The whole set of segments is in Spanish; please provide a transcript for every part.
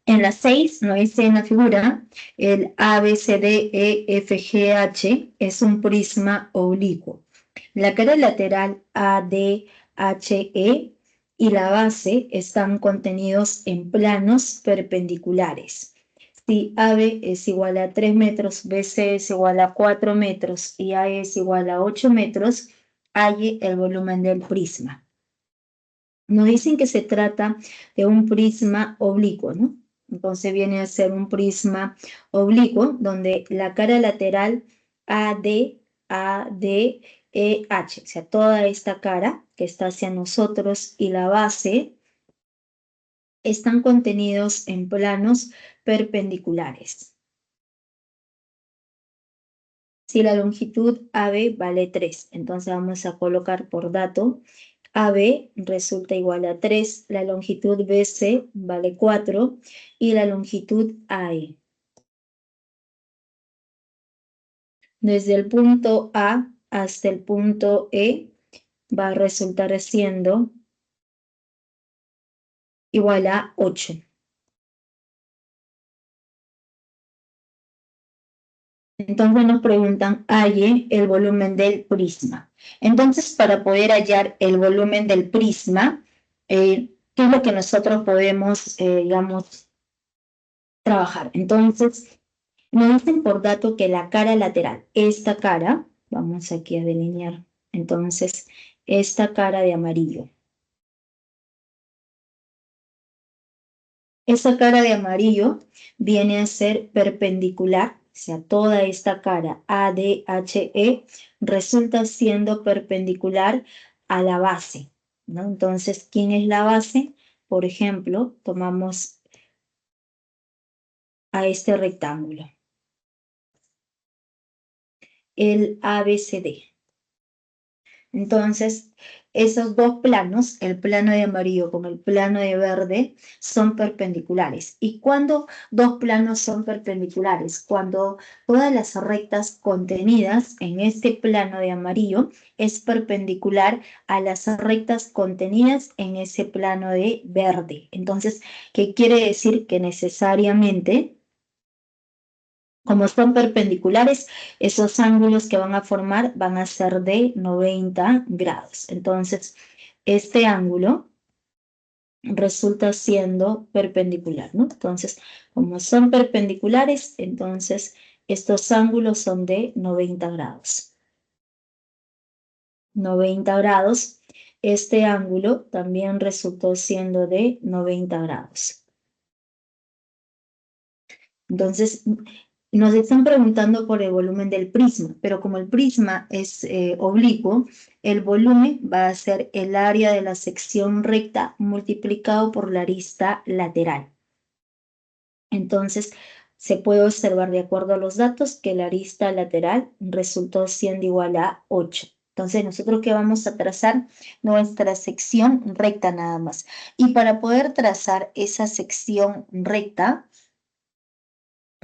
En la 6 nos dice en la figura, el ABCDEFGH es un prisma oblicuo. La cara lateral ADHE y la base están contenidos en planos perpendiculares. Si AB es igual a 3 metros, BC es igual a 4 metros y AE es igual a 8 metros, halle el volumen del prisma. Nos dicen que se trata de un prisma oblicuo, ¿no? Entonces viene a ser un prisma oblicuo donde la cara lateral ADH, o sea, toda esta cara que está hacia nosotros y la base están contenidos en planos perpendiculares. Si la longitud AB vale 3, entonces vamos a colocar por dato AB resulta igual a 3, la longitud BC vale 4 y la longitud AE. Desde el punto A hasta el punto E va a resultar siendo igual a 8. Entonces nos preguntan, halle el volumen del prisma. Entonces, para poder hallar el volumen del prisma, ¿qué es lo que nosotros podemos, digamos, trabajar? Entonces, nos dicen por dato que la cara lateral, esta cara, vamos aquí a delinear, entonces, esta cara de amarillo. Esa cara de amarillo viene a ser perpendicular, o sea, toda esta cara ADHE resulta siendo perpendicular a la base, ¿no? Entonces, ¿quién es la base? Por ejemplo, tomamos a este rectángulo, el ABCD. Entonces, esos dos planos, el plano de amarillo con el plano de verde, son perpendiculares. ¿Y cuándo dos planos son perpendiculares? Cuando todas las rectas contenidas en este plano de amarillo es perpendicular a las rectas contenidas en ese plano de verde. Entonces, ¿qué quiere decir? Que necesariamente, como son perpendiculares, esos ángulos que van a formar van a ser de 90 grados. Entonces, este ángulo resulta siendo perpendicular, ¿no? Entonces, como son perpendiculares, entonces estos ángulos son de 90 grados. 90 grados. Este ángulo también resultó siendo de 90 grados. Entonces, nos están preguntando por el volumen del prisma, pero como el prisma es oblicuo, el volumen va a ser el área de la sección recta multiplicado por la arista lateral. Entonces, se puede observar de acuerdo a los datos que la arista lateral resultó siendo igual a 8. Entonces, nosotros que vamos a trazar nuestra sección recta nada más. Y para poder trazar esa sección recta,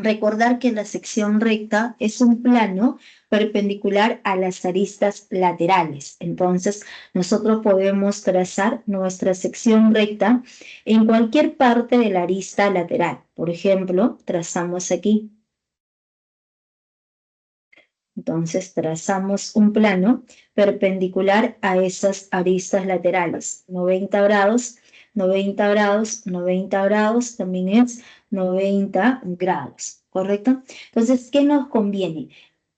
recordar que la sección recta es un plano perpendicular a las aristas laterales. Entonces, nosotros podemos trazar nuestra sección recta en cualquier parte de la arista lateral. Por ejemplo, trazamos aquí. Entonces, trazamos un plano perpendicular a esas aristas laterales. 90 grados, 90 grados, 90 grados, también es 90 grados, ¿correcto? Entonces, ¿qué nos conviene?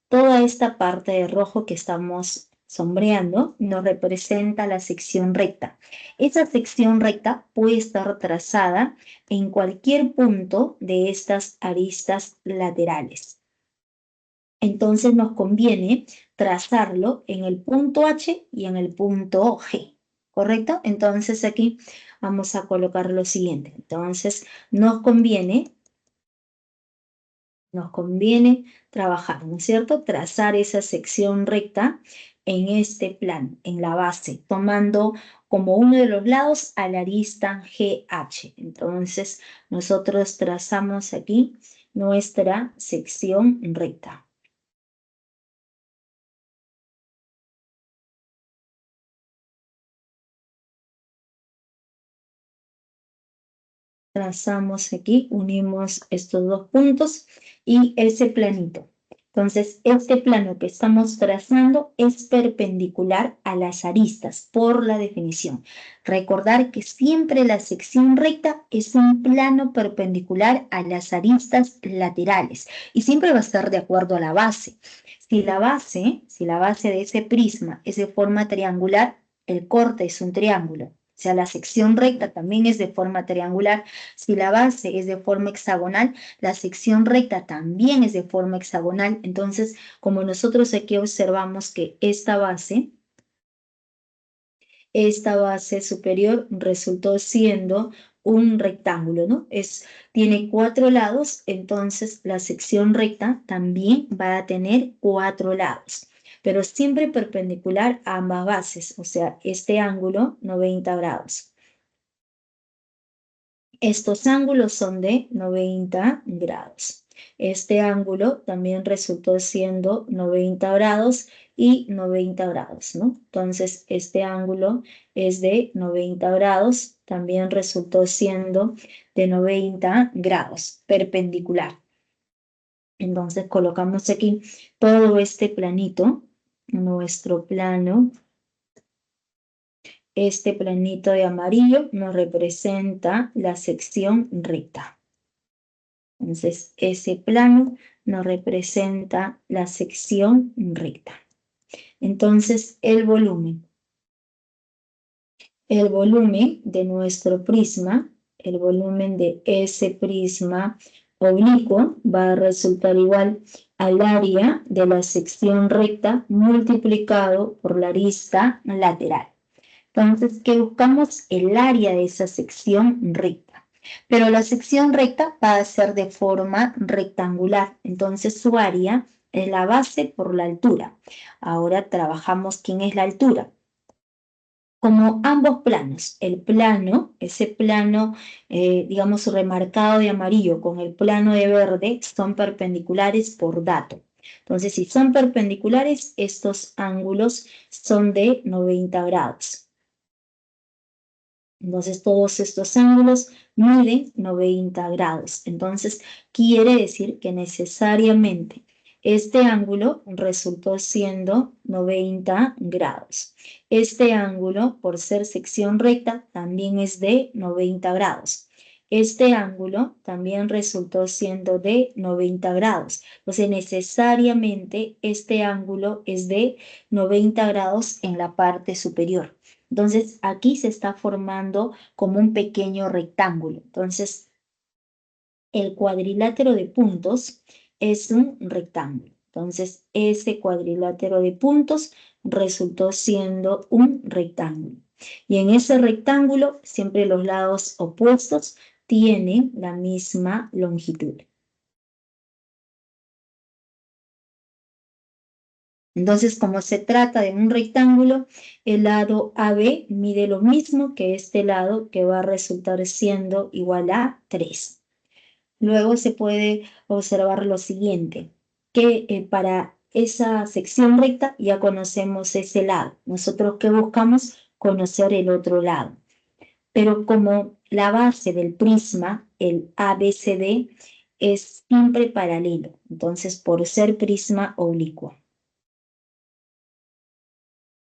Toda esta parte de rojo que estamos sombreando nos representa la sección recta. Esa sección recta puede estar trazada en cualquier punto de estas aristas laterales. Entonces nos conviene trazarlo en el punto H y en el punto G, ¿correcto? Entonces aquí vamos a colocar lo siguiente. Entonces nos conviene trabajar, ¿no es cierto? Trazar esa sección recta en este plan, en la base, tomando como uno de los lados a la arista GH. Entonces nosotros trazamos aquí nuestra sección recta. trazamos aquí, unimos estos dos puntos y ese planito. Entonces, este plano que estamos trazando es perpendicular a las aristas por la definición. Recordar que siempre la sección recta es un plano perpendicular a las aristas laterales y siempre va a estar de acuerdo a la base. Si la base de ese prisma es de forma triangular, el corte es un triángulo. O sea, la sección recta también es de forma triangular. Si la base es de forma hexagonal, la sección recta también es de forma hexagonal. Entonces, como nosotros aquí observamos que esta base superior resultó siendo un rectángulo, ¿no? Tiene 4 lados, entonces la sección recta también va a tener 4 lados, pero siempre perpendicular a ambas bases, o sea, este ángulo 90 grados. Estos ángulos son de 90 grados. Este ángulo también resultó siendo 90 grados y 90 grados, ¿no? Entonces, este ángulo es de 90 grados, también resultó siendo de 90 grados, perpendicular. Entonces, colocamos aquí todo este planito, nuestro plano. Este planito de amarillo nos representa la sección recta. Entonces, ese plano nos representa la sección recta. Entonces, el volumen de nuestro prisma, el volumen de ese prisma oblicuo va a resultar igual al área de la sección recta multiplicado por la arista lateral. Entonces, ¿qué buscamos? El área de esa sección recta. Pero la sección recta va a ser de forma rectangular. Entonces, su área es la base por la altura. Ahora trabajamos quién es la altura. Como ambos planos, ese plano, digamos, remarcado de amarillo con el plano de verde, son perpendiculares por dato. Entonces, si son perpendiculares, estos ángulos son de 90 grados. Entonces, todos estos ángulos miden 90 grados. Entonces, quiere decir que necesariamente este ángulo resultó siendo 90 grados. Este ángulo, por ser sección recta, también es de 90 grados. Este ángulo también resultó siendo de 90 grados. Entonces, necesariamente este ángulo es de 90 grados en la parte superior. Entonces, aquí se está formando como un pequeño rectángulo. Entonces, el cuadrilátero de puntos es un rectángulo. Entonces, ese cuadrilátero de puntos resultó siendo un rectángulo. Y en ese rectángulo, siempre los lados opuestos tienen la misma longitud. Entonces, como se trata de un rectángulo, el lado AB mide lo mismo que este lado, que va a resultar siendo igual a 3. Luego se puede observar lo siguiente, que para esa sección recta ya conocemos ese lado. Nosotros, ¿qué buscamos? Conocer el otro lado. Pero como la base del prisma, el ABCD, es siempre paralelo, entonces por ser prisma oblicuo.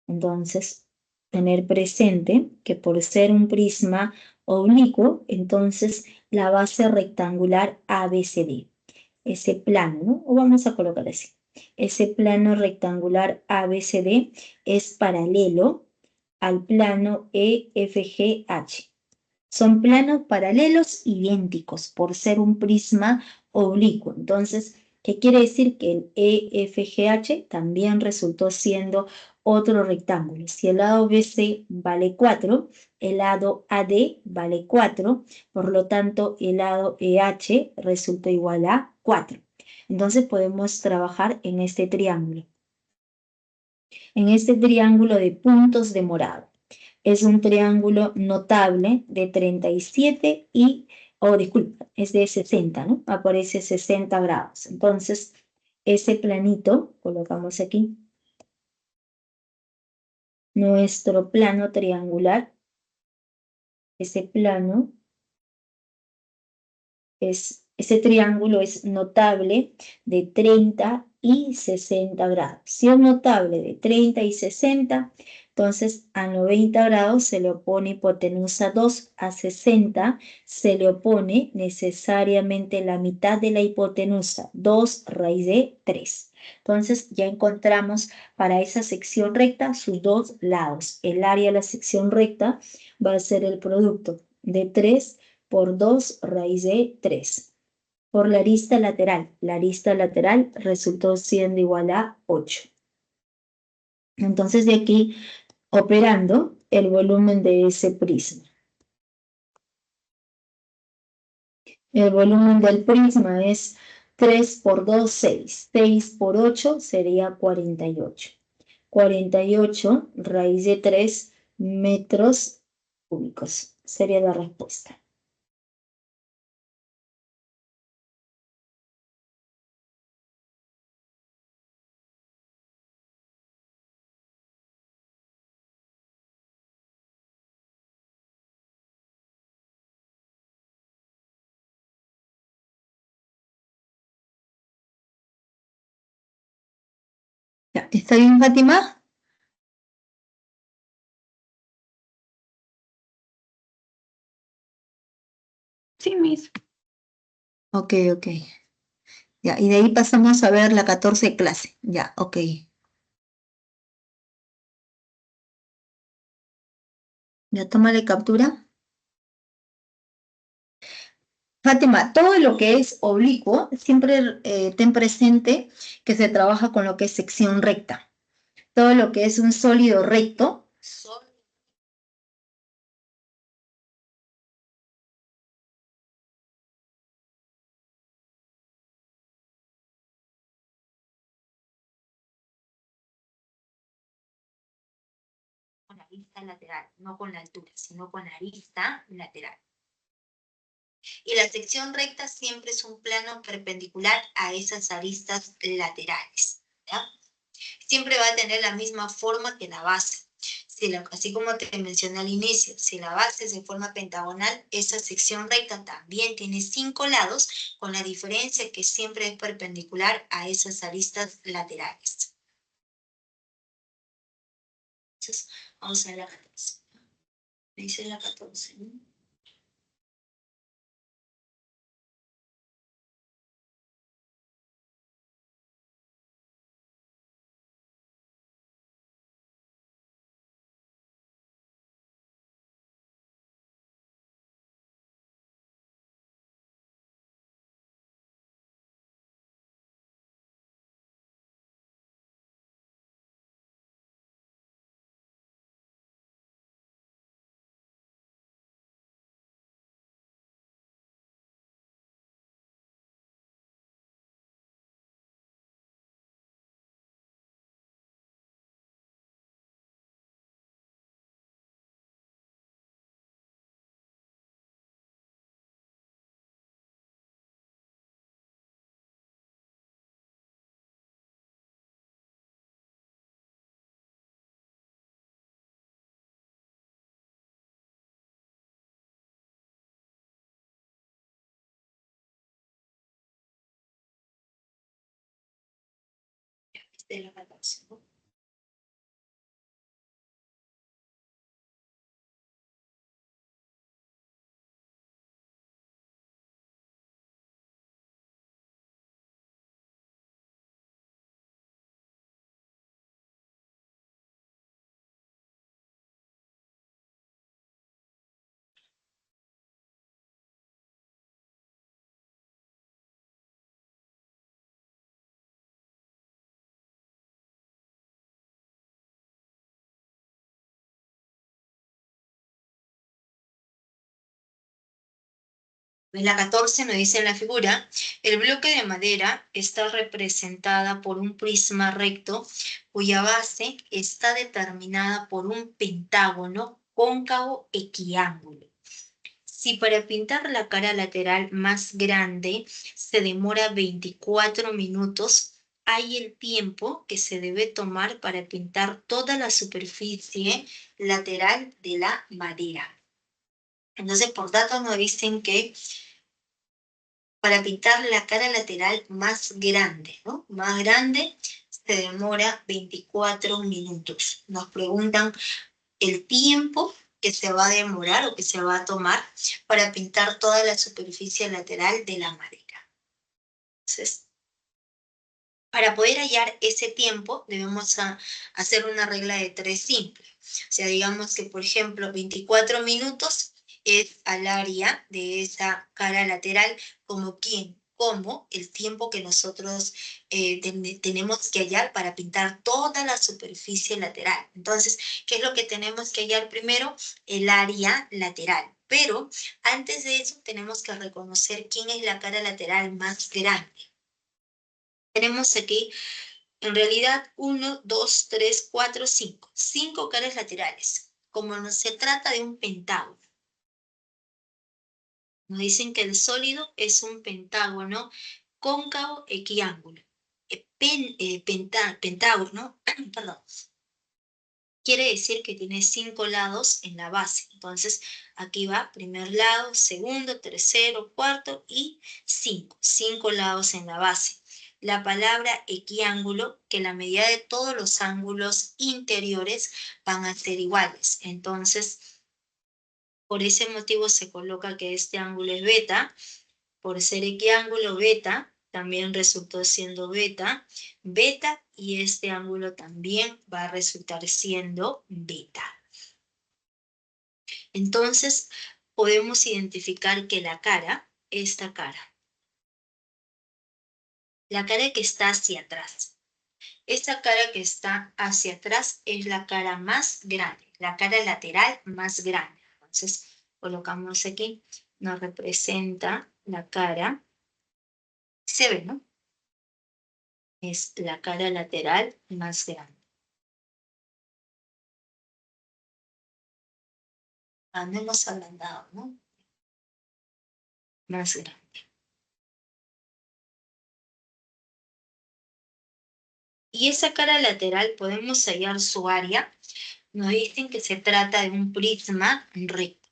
Entonces, tener presente que por ser un prisma oblicuo, entonces la base rectangular ABCD, ese plano, ¿no? O vamos a colocar así. Ese plano rectangular ABCD es paralelo al plano EFGH. Son planos paralelos idénticos por ser un prisma oblicuo. Entonces, ¿qué quiere decir? Que el EFGH también resultó siendo otro rectángulo. Si el lado BC vale 4, el lado AD vale 4, por lo tanto el lado EH resulta igual a 4. Entonces podemos trabajar en este triángulo. En este triángulo de puntos de morado. Es un triángulo notable de 37 disculpa, es de 60, ¿no? Aparece 60 grados. Entonces, ese planito, colocamos aquí, nuestro plano triangular, ese plano ese triángulo es notable de 30 y 60 grados. Si es notable de 30 y 60, entonces a 90 grados se le opone hipotenusa 2, a 60 se le opone necesariamente la mitad de la hipotenusa, 2 raíz de 3. Entonces ya encontramos para esa sección recta sus dos lados. El área de la sección recta va a ser el producto de 3 por 2 raíz de 3. Por la arista lateral resultó siendo igual a 8. Entonces de aquí operando el volumen de ese prisma. El volumen del prisma es 3 por 2, 6. 6 por 8 sería 48. 48 raíz de 3 metros cúbicos sería la respuesta. Ya, ¿está bien, Fátima? Sí, Miss. Ok, ok. Ya, y de ahí pasamos a ver la 14 clase. Ya, ok. Ya, tómale captura. Fátima, todo lo que es oblicuo, siempre ten presente que se trabaja con lo que es sección recta. Todo lo que es un sólido recto, con arista lateral, no con la altura, sino con arista lateral. Y la sección recta siempre es un plano perpendicular a esas aristas laterales, ¿ya? Siempre va a tener la misma forma que la base. Así como te mencioné al inicio, si la base es de forma pentagonal, esa sección recta también tiene 5 lados, con la diferencia que siempre es perpendicular a esas aristas laterales. Entonces, vamos a ver la 14. Me dice la 14, ¿no? De la 14, ¿no? En la 14 me dice en la figura, el bloque de madera está representada por un prisma recto cuya base está determinada por un pentágono cóncavo equiángulo. Si para pintar la cara lateral más grande se demora 24 minutos, hay el tiempo que se debe tomar para pintar toda la superficie lateral de la madera. Entonces, por datos nos dicen que para pintar la cara lateral más grande, ¿no? Más grande se demora 24 minutos. Nos preguntan el tiempo que se va a demorar o que se va a tomar para pintar toda la superficie lateral de la madera. Entonces, para poder hallar ese tiempo, debemos hacer una regla de 3 simple. O sea, digamos que, por ejemplo, 24 minutos es al área de esa cara lateral, como el tiempo que nosotros tenemos que hallar para pintar toda la superficie lateral. Entonces, ¿qué es lo que tenemos que hallar primero? El área lateral. Pero antes de eso, tenemos que reconocer quién es la cara lateral más grande. Tenemos aquí, en realidad, 1, 2, 3, 4, 5. 5 caras laterales. Como no se trata de un pentágono. Nos dicen que el sólido es un pentágono cóncavo equiángulo. Pentágono, perdón, quiere decir que tiene 5 lados en la base. Entonces, aquí va primer lado, segundo, tercero, cuarto y 5. 5 lados en la base. La palabra equiángulo, que la medida de todos los ángulos interiores van a ser iguales. Entonces, por ese motivo se coloca que este ángulo es beta. Por ser equiángulo beta, también resultó siendo beta, y este ángulo también va a resultar siendo beta. Entonces, podemos identificar que esta cara, la cara que está hacia atrás, esta cara que está hacia atrás es la cara más grande, la cara lateral más grande. Entonces, colocamos aquí, nos representa la cara, se ve, ¿no? Es la cara lateral más grande. No hemos agrandado, ¿no? Más grande. Y esa cara lateral podemos hallar su área. Nos dicen que se trata de un prisma recto.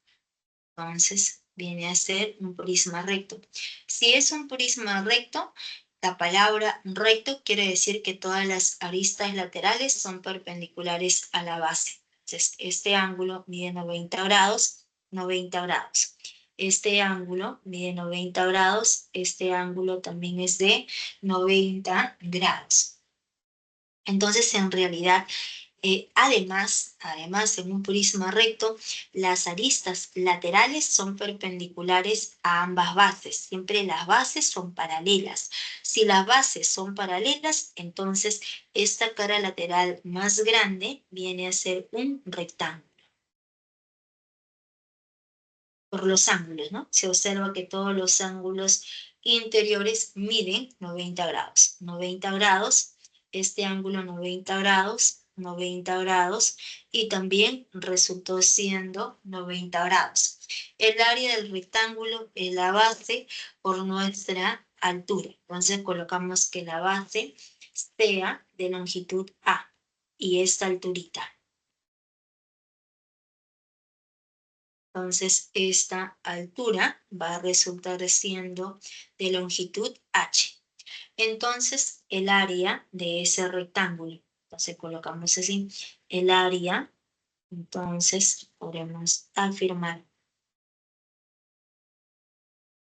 Entonces, viene a ser un prisma recto. Si es un prisma recto, la palabra recto quiere decir que todas las aristas laterales son perpendiculares a la base. Entonces, este ángulo mide 90 grados, 90 grados. Este ángulo mide 90 grados, este ángulo también es de 90 grados. Entonces, en realidad, además, en un prisma recto, las aristas laterales son perpendiculares a ambas bases. Siempre las bases son paralelas. Si las bases son paralelas, entonces esta cara lateral más grande viene a ser un rectángulo. Por los ángulos, ¿no? Se observa que todos los ángulos interiores miden 90 grados. 90 grados, este ángulo 90 grados, 90 grados, y también resultó siendo 90 grados. El área del rectángulo es la base por nuestra altura. Entonces colocamos que la base sea de longitud A, y esta alturita. Entonces, esta altura va a resultar siendo de longitud h. Entonces, el área de ese rectángulo, entonces colocamos así, el área, entonces podemos afirmar.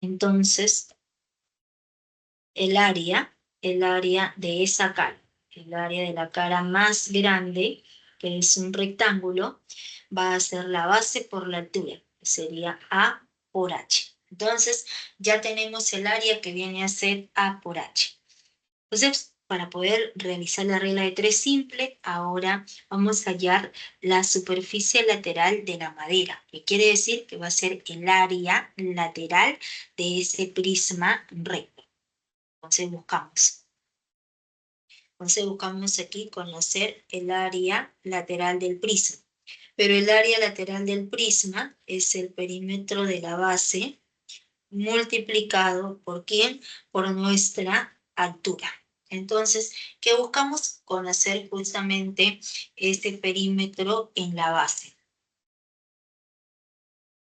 Entonces, el área de esa cara, el área de la cara más grande, que es un rectángulo, va a ser la base por la altura, que sería A por H. Entonces, ya tenemos el área que viene a ser A por H. Entonces, para poder realizar la regla de 3 simple, ahora vamos a hallar la superficie lateral de la madera, que quiere decir que va a ser el área lateral de ese prisma recto. Entonces buscamos aquí conocer el área lateral del prisma. Pero el área lateral del prisma es el perímetro de la base multiplicado ¿por quién? Por nuestra altura. Entonces, ¿qué buscamos? Conocer justamente este perímetro en la base.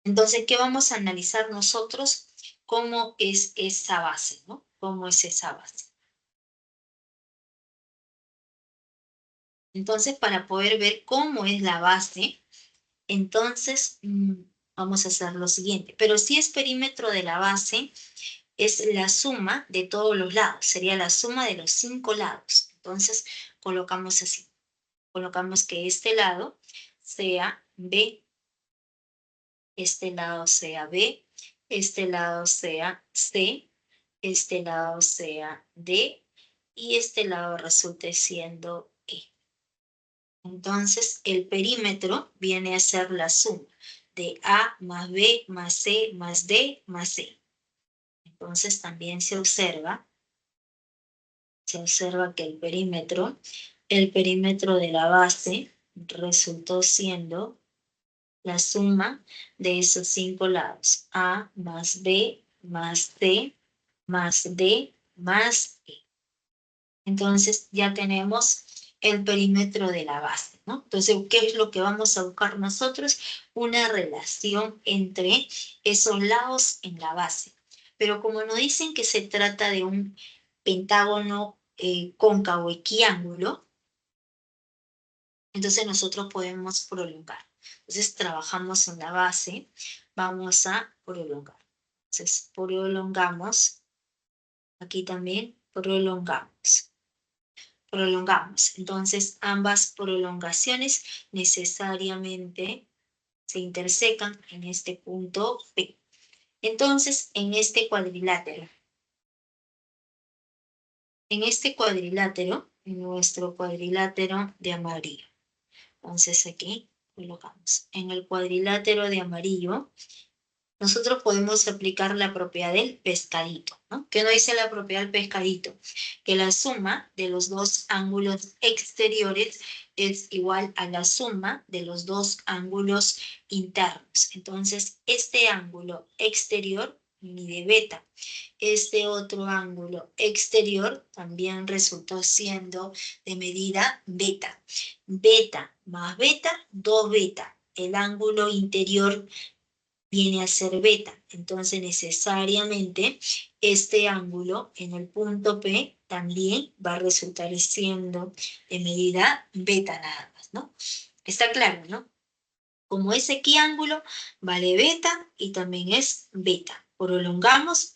Entonces, ¿qué vamos a analizar nosotros? cómo es esa base, ¿no? ¿Cómo es esa base? Entonces, para poder ver cómo es la base, entonces vamos a hacer lo siguiente. Pero si es perímetro de la base, es la suma de todos los lados. Sería la suma de los 5 lados. Entonces, colocamos así. Colocamos que este lado sea B, este lado sea B, este lado sea C, este lado sea D y este lado resulte siendo E. Entonces, el perímetro viene a ser la suma de A más B más C más D más C. Entonces, también se observa que el perímetro de la base resultó siendo la suma de esos 5 lados. A más B más C más D más E. Entonces ya tenemos el perímetro de la base, ¿no? Entonces, ¿qué es lo que vamos a buscar nosotros? Una relación entre esos lados en la base. Pero como nos dicen que se trata de un pentágono cóncavo equiángulo, entonces nosotros podemos prolongar. Entonces trabajamos en la base, vamos a prolongar. Entonces prolongamos, aquí también prolongamos. Entonces, ambas prolongaciones necesariamente se intersecan en este punto P. Entonces, en este cuadrilátero, en nuestro cuadrilátero de amarillo. Entonces, aquí colocamos. En el cuadrilátero de amarillo, nosotros podemos aplicar la propiedad del pescadito, ¿no? ¿Qué nos dice la propiedad del pescadito? Que la suma de los dos ángulos exteriores es igual a la suma de los dos ángulos internos. Entonces, este ángulo exterior mide beta. Este otro ángulo exterior también resultó siendo de medida beta. Beta más beta, 2 beta. El ángulo interior viene a ser beta. Entonces, necesariamente, este ángulo en el punto P también va a resultar siendo de medida beta nada más, ¿no? Está claro, ¿no? Como es equiángulo, vale beta y también es beta. Prolongamos,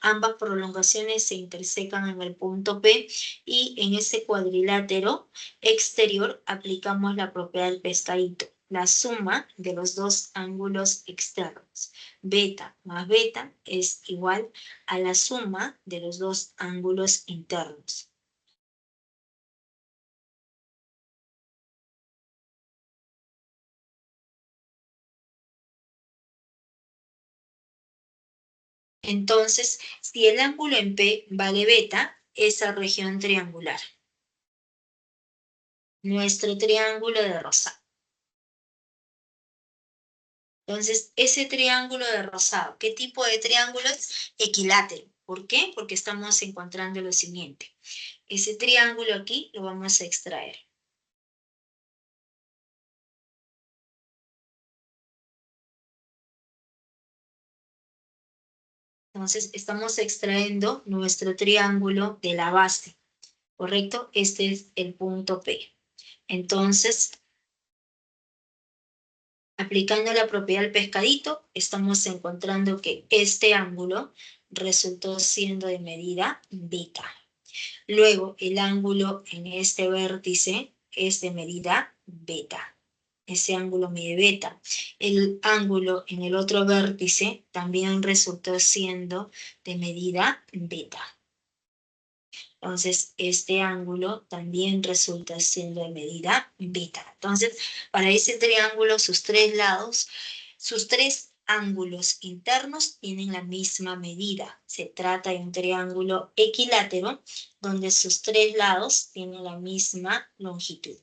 ambas prolongaciones se intersecan en el punto P y en ese cuadrilátero exterior aplicamos la propiedad del pescadito, la suma de los dos ángulos externos. Beta más beta es igual a la suma de los dos ángulos internos. Entonces, si el ángulo en P vale beta, esa región triangular. Nuestro triángulo de rosado. Entonces, ese triángulo de rosado, ¿qué tipo de triángulo es? Equilátero. ¿Por qué? Porque estamos encontrando lo siguiente. Ese triángulo aquí lo vamos a extraer. Entonces, estamos extrayendo nuestro triángulo de la base, ¿correcto? Este es el punto P. Entonces, aplicando la propiedad del pescadito, estamos encontrando que este ángulo resultó siendo de medida beta. Luego, el ángulo en este vértice es de medida beta. Ese ángulo mide beta. El ángulo en el otro vértice también resultó siendo de medida beta. Entonces, este ángulo también resulta siendo de medida beta. Entonces, para ese triángulo, sus tres lados, sus tres ángulos internos tienen la misma medida. Se trata de un triángulo equilátero donde sus tres lados tienen la misma longitud.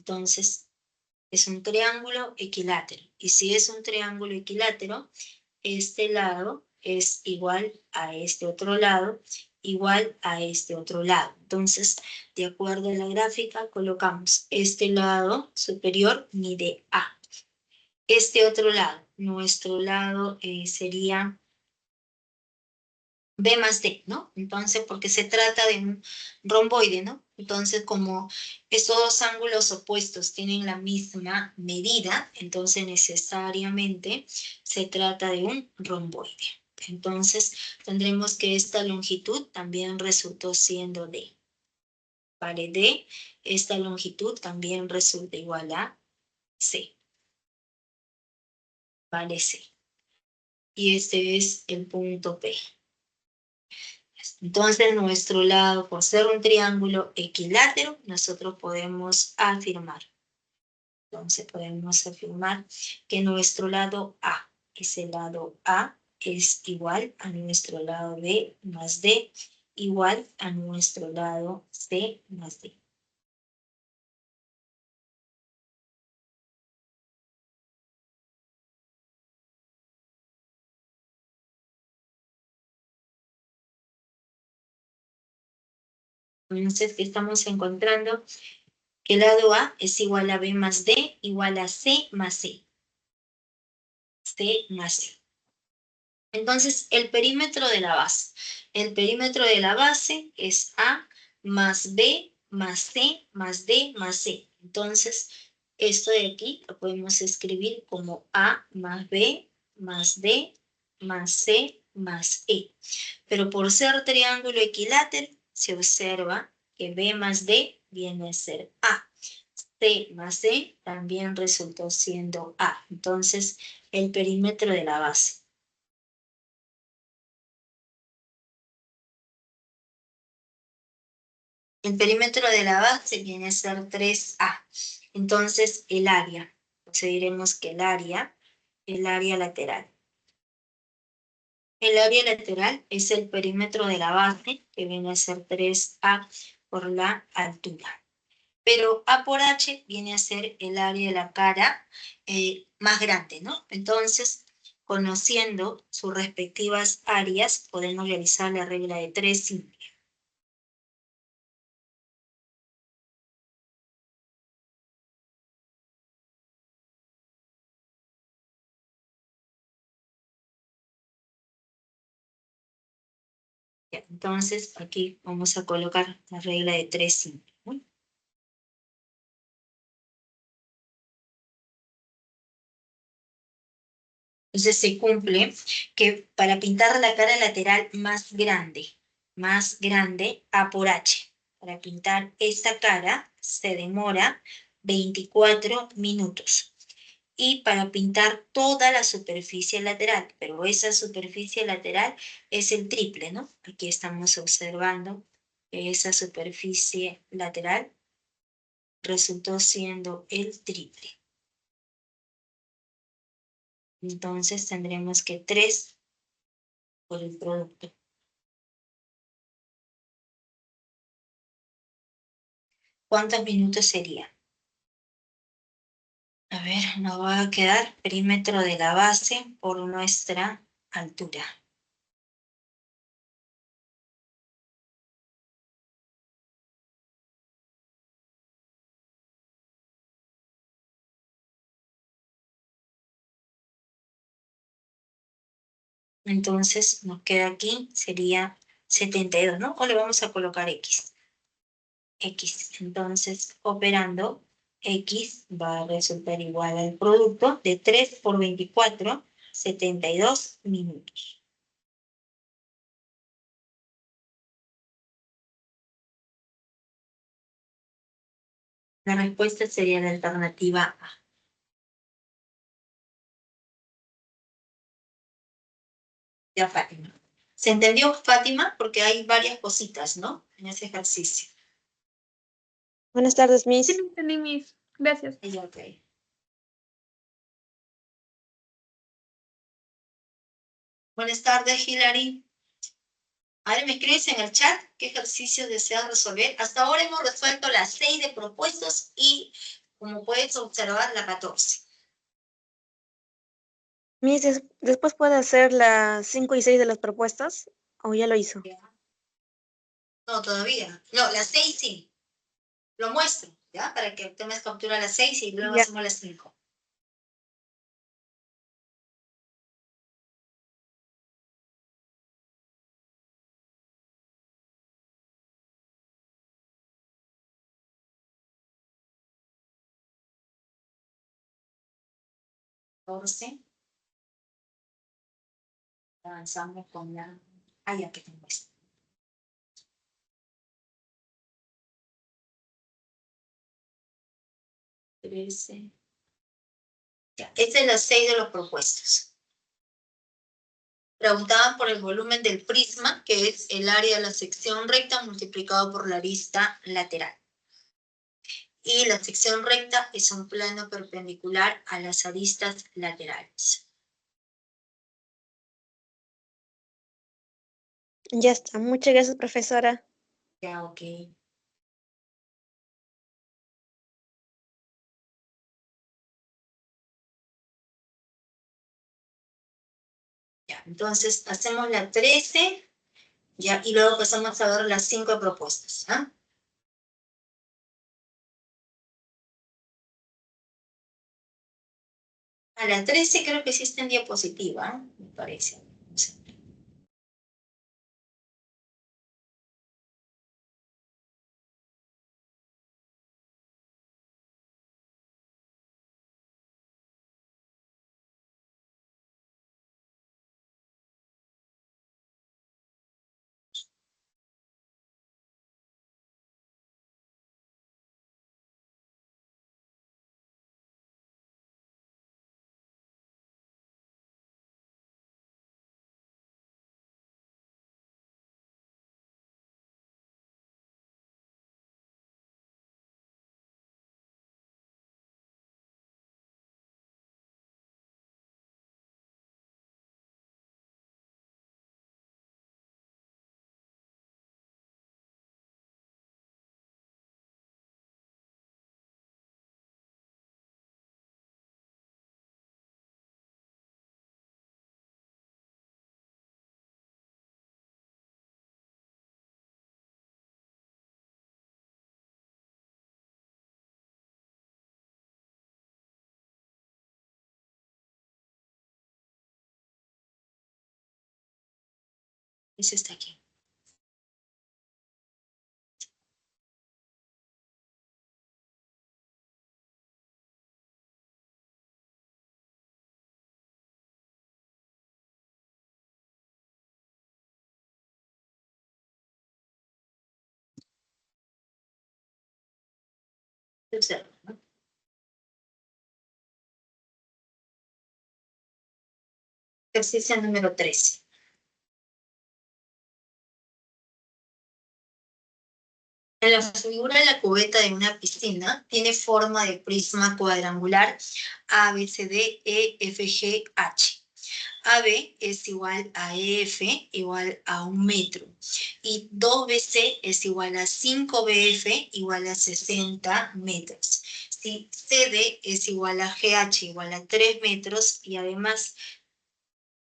Entonces, es un triángulo equilátero. Y si es un triángulo equilátero, este lado es igual a este otro lado, igual a este otro lado. Entonces, de acuerdo a la gráfica, colocamos este lado superior mide A. este otro lado. Nuestro lado sería B más D, ¿no? Entonces, porque se trata de un romboide, ¿no? Entonces, como estos dos ángulos opuestos tienen la misma medida, entonces necesariamente se trata de un romboide. Entonces, tendremos que esta longitud también resultó siendo D. Vale, D, esta longitud también resulta igual a C. Vale, C. Y este es el punto P. Entonces, nuestro lado, por ser un triángulo equilátero, nosotros podemos afirmar. Entonces, podemos afirmar que nuestro lado A, ese lado A, es igual a nuestro lado B más D, igual a nuestro lado C más D. Entonces, ¿qué estamos encontrando? Que el lado A es igual a B más D, igual a C más C. C más C. Entonces, el perímetro de la base. El perímetro de la base es A más B más C más D más C. Entonces, esto de aquí lo podemos escribir como A más B más D más C más E. Pero por ser triángulo equilátero, se observa que B más D viene a ser A. C más C también resultó siendo A. Entonces, el perímetro de la base. El perímetro de la base viene a ser 3A. Entonces, el área. Entonces diremos que el área lateral. El área lateral es el perímetro de la base, que viene a ser 3A por la altura. Pero A por H viene a ser el área de la cara más grande, ¿no? Entonces, conociendo sus respectivas áreas, podemos realizar la regla de 3 simple. Entonces, aquí vamos a colocar la regla de 3 simple, ¿no? Entonces se cumple que para pintar la cara lateral más grande, A por H. Para pintar esta cara se demora 24 minutos. Y para pintar toda la superficie lateral, pero esa superficie lateral es el triple, ¿no? Aquí estamos observando que esa superficie lateral resultó siendo el triple. Entonces tendremos que 3 por el producto. ¿Cuántos minutos sería? A ver, nos va a quedar perímetro de la base por nuestra altura. Entonces nos queda aquí, sería 72, ¿no? O le vamos a colocar X. X. Entonces, operando, X va a resultar igual al producto de 3 por 24, 72 minutos. La respuesta sería la alternativa A. Ya, Fátima. ¿Se entendió, Fátima? Porque hay varias cositas, ¿no? En ese ejercicio. Buenas tardes, Sí, Miss. lo entendí, Miss. Gracias. Ya, ok. Buenas tardes, Hilary. Ahora me escribes en el chat qué ejercicios deseas resolver. Hasta ahora hemos resuelto las 6 de propuestos y, como puedes observar, la 14. Miss, ¿después puede hacer las 5 y 6 de las propuestas? ¿O ya lo hizo? No, todavía. No, las 6 sí. Lo muestro, ¿ya? Para que tomes captura a las 6 y luego Ya. hacemos las 5. 14. Avanzamos con la... Ah, ya que tengo esto. Ya, esta es la 6 de los propuestos. Preguntaban por el volumen del prisma, que es el área de la sección recta multiplicado por la arista lateral. Y la sección recta es un plano perpendicular a las aristas laterales. Ya está. Muchas gracias, profesora. Ya, ok. Ya, entonces hacemos la 13, ya, y luego pasamos a ver las 5 propuestas, ¿ah? A la 13 creo que sí está en diapositiva, ¿eh? Me parece. Ese está aquí. Observa, ¿no? Ejercicio número 13. En la figura de la cubeta de una piscina tiene forma de prisma cuadrangular ABCD EFGH. AB es igual a EF igual a 1 metro y 2BC es igual a 5BF igual a 60 metros. Si CD es igual a GH igual a 3 metros y además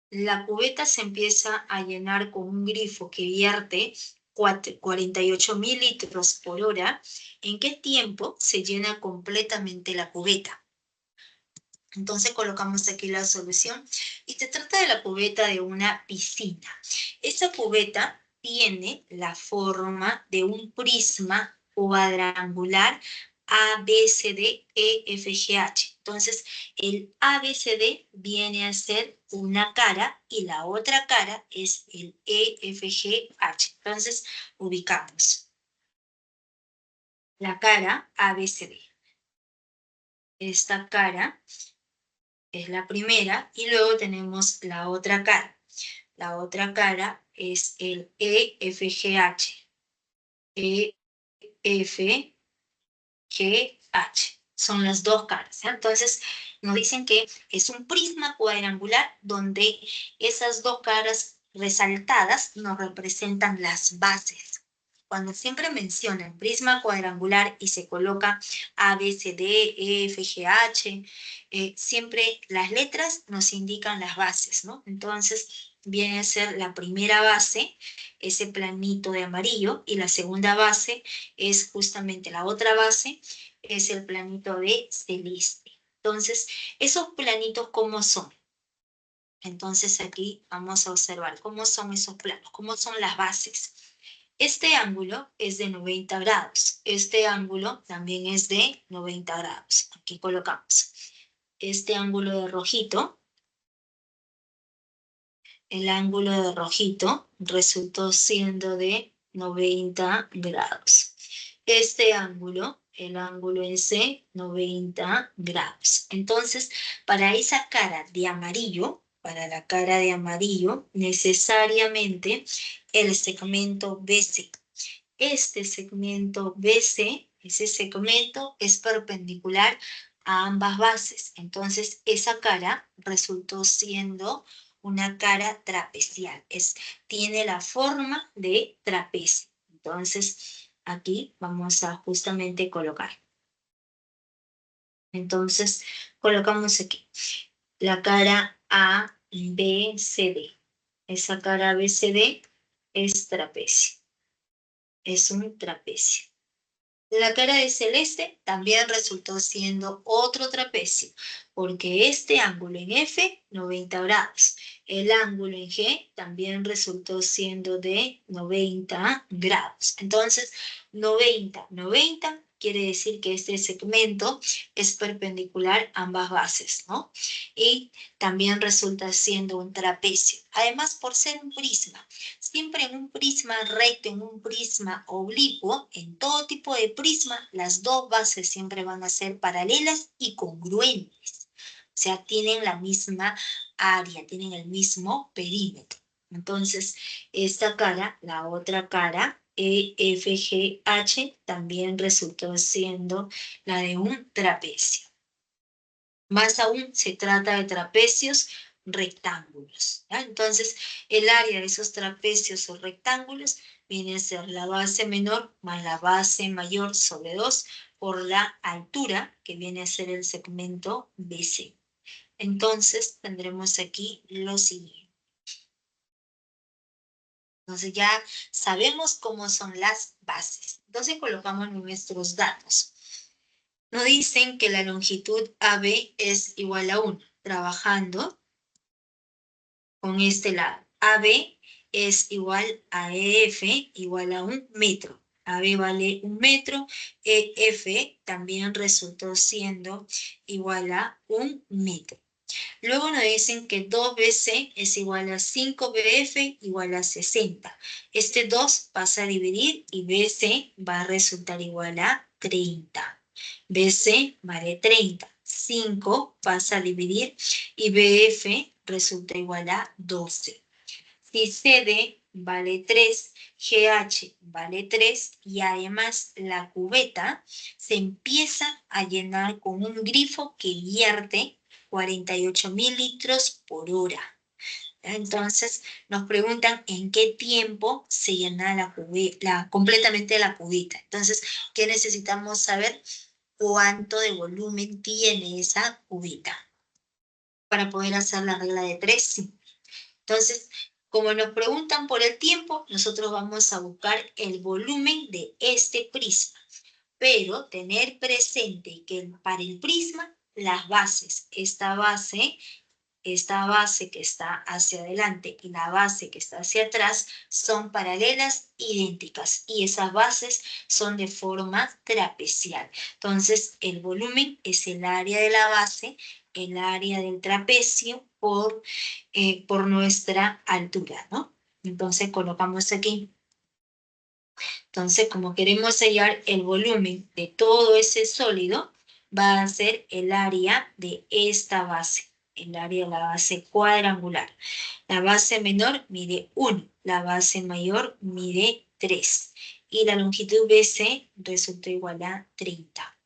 la cubeta se empieza a llenar con un grifo que vierte 48.000 litros por hora, ¿en qué tiempo se llena completamente la cubeta? Entonces colocamos aquí la solución y se trata de la cubeta de una piscina. Esa cubeta tiene la forma de un prisma cuadrangular ABCD EFGH. Entonces el ABCD viene a ser una cara y la otra cara es el EFGH. Entonces ubicamos la cara ABCD. Esta cara es la primera, y luego tenemos la otra cara. La otra cara es el EFGH. EFGH. Son las dos caras, ¿eh? Entonces, nos dicen que es un prisma cuadrangular donde esas dos caras resaltadas nos representan las bases. Cuando siempre mencionan prisma cuadrangular y se coloca A, B, C, D, E, F, G, H, siempre las letras nos indican las bases, ¿no? Entonces, viene a ser la primera base, ese planito de amarillo, y la segunda base es justamente la otra base, es el planito de celeste. Entonces, esos planitos, ¿cómo son? Entonces aquí vamos a observar cómo son esos planos, cómo son las bases. Este ángulo es de 90 grados. Este ángulo también es de 90 grados. Aquí colocamos. este ángulo de rojito, el ángulo de rojito resultó siendo de 90 grados. Este ángulo, el ángulo en C, 90 grados. Entonces, para esa cara de amarillo, para la cara de amarillo, necesariamente el segmento BC. Este segmento BC, ese segmento es perpendicular a ambas bases. Entonces, esa cara resultó siendo una cara trapezial. Tiene la forma de trapecio. Entonces, aquí vamos a justamente colocar. Entonces, colocamos aquí la cara ABCD. Esa cara ABCD es trapecio. Es un trapecio. La cara de celeste también resultó siendo otro trapecio, porque este ángulo en F, 90 grados. El ángulo en G también resultó siendo de 90 grados. Entonces, 90, 90 quiere decir que este segmento es perpendicular a ambas bases, ¿no? Y también resulta siendo un trapecio. Además, por ser un prisma. Siempre en un prisma recto, en un prisma oblicuo, en todo tipo de prisma, las dos bases siempre van a ser paralelas y congruentes. O sea, tienen la misma área, tienen el mismo perímetro. Entonces, esta cara, la otra cara, EFGH, también resultó siendo la de un trapecio. Más aún, se trata de trapecios rectángulos, ¿ya? Entonces, el área de esos trapecios o rectángulos viene a ser la base menor más la base mayor sobre 2 por la altura, que viene a ser el segmento BC. Entonces, tendremos aquí lo siguiente. Entonces, ya sabemos cómo son las bases. Entonces, colocamos nuestros datos. Nos dicen que la longitud AB es igual a 1, trabajando con este lado. AB es igual a EF, igual a 1 metro. AB vale 1 metro, EF también resultó siendo igual a 1 metro. Luego nos dicen que 2BC es igual a 5BF igual a 60. Este 2 pasa a dividir y BC va a resultar igual a 30. BC vale 30. 5 pasa a dividir y BF resulta igual a 12. Si CD vale 3, GH vale 3 y además la cubeta se empieza a llenar con un grifo que vierte 48.000 litros por hora. Entonces nos preguntan en qué tiempo se llena completamente la cubeta. Entonces, ¿qué necesitamos saber? ¿Cuánto de volumen tiene esa cubeta? Para poder hacer la regla de 3, sí. Entonces, como nos preguntan por el tiempo, nosotros vamos a buscar el volumen de este prisma. Pero tener presente que para el prisma, las bases, esta base que está hacia adelante y la base que está hacia atrás son paralelas, idénticas, y esas bases son de forma trapezial. Entonces, el volumen es el área de la base, el área del trapecio por nuestra altura, ¿no? Entonces, colocamos aquí. Entonces, como queremos hallar el volumen de todo ese sólido, va a ser el área de esta base, el área de la base cuadrangular. La base menor mide 1, la base mayor mide 3, y la longitud BC resulta igual a 30.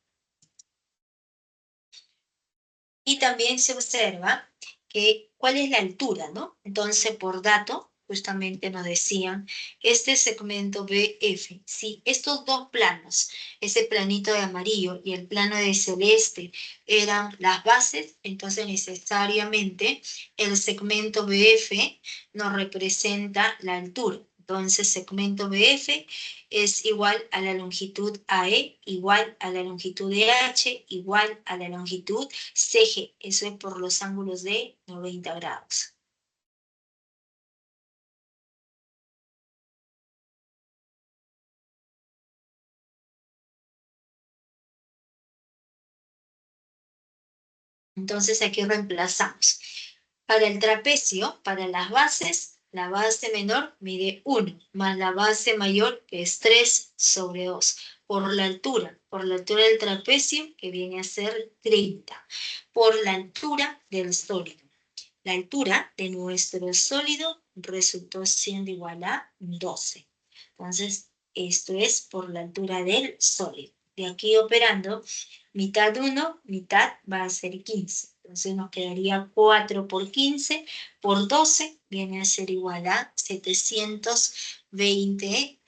Y también se observa que cuál es la altura, ¿no? Entonces, por dato, justamente nos decían, este segmento BF, si estos dos planos, ese planito de amarillo y el plano de celeste eran las bases, entonces necesariamente el segmento BF nos representa la altura. Entonces, segmento BF es igual a la longitud AE, igual a la longitud DH, igual a la longitud CG. Eso es por los ángulos de 90 grados. Entonces aquí reemplazamos. Para el trapecio, para las bases, la base menor mide 1, más la base mayor, que es 3 sobre 2, por la altura del trapecio, que viene a ser 30, por la altura del sólido. La altura de nuestro sólido resultó siendo igual a 12. Entonces, esto es por la altura del sólido. De aquí operando, mitad 1, mitad va a ser 15. Entonces nos quedaría 4 por 15 por 12, viene a ser igual a 720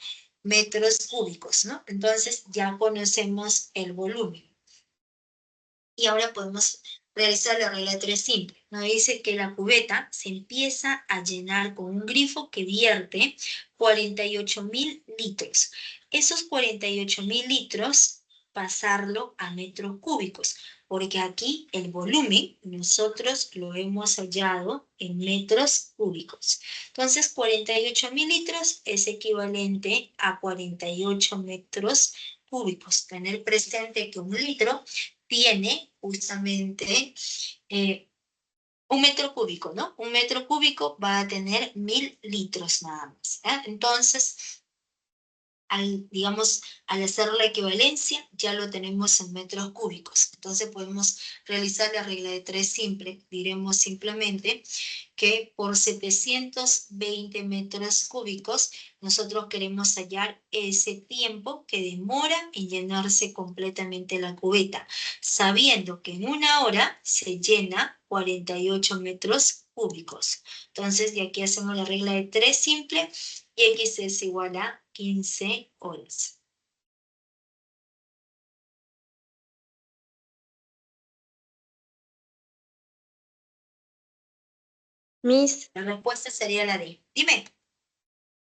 metros cúbicos, ¿no? Entonces ya conocemos el volumen. Y ahora podemos realizar la regla de 3 simple. Nos dice que la cubeta se empieza a llenar con un grifo que vierte 48.000 litros. Esos 48.000 litros, pasarlo a metros cúbicos, porque aquí el volumen nosotros lo hemos hallado en metros cúbicos. Entonces, 48.000 litros es equivalente a 48 metros cúbicos. Tener presente que un litro tiene justamente un metro cúbico, ¿no? Un metro cúbico va a tener 1.000 litros nada más. Entonces, digamos, al hacer la equivalencia, ya lo tenemos en metros cúbicos. Entonces podemos realizar la regla de 3 simple. Diremos simplemente que por 720 metros cúbicos nosotros queremos hallar ese tiempo que demora en llenarse completamente la cubeta, sabiendo que en una hora se llena 48 metros cúbicos. Entonces, de aquí hacemos la regla de 3 simple y X es igual a 15 horas. Miss, La respuesta sería la D. Dime.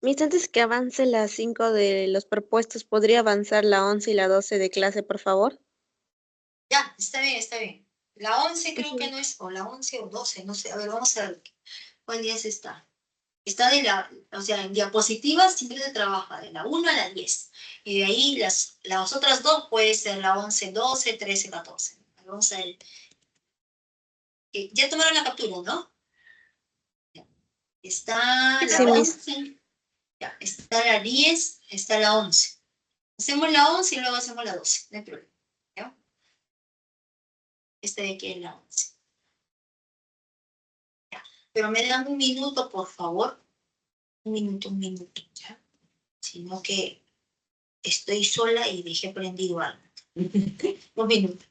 Antes que avance las 5 de los propuestos, ¿podría avanzar la 11 y la 12 de clase, por favor? Ya, está bien, está bien. La 11 creo que Ujú. no es, o la 11 o 12, no sé. A ver, vamos a ver cuál día está. Está de la, o sea, en diapositivas siempre se trabaja de la 1 a la 10. Y de ahí las otras dos puede ser la 11, 12, 13, 14. Vamos a ver. Ya tomaron la captura, ¿no? Ya. Está Sí, la Miss. 11, ya, está la 10, está la 11. Hacemos la 11 y luego hacemos la 12, no hay problema. ¿Ya? Esta de aquí es la 11. Ya. Pero me dan un minuto, por favor. Un minuto, ¿ya? Sino que estoy sola y dejé prendido algo. Un minuto.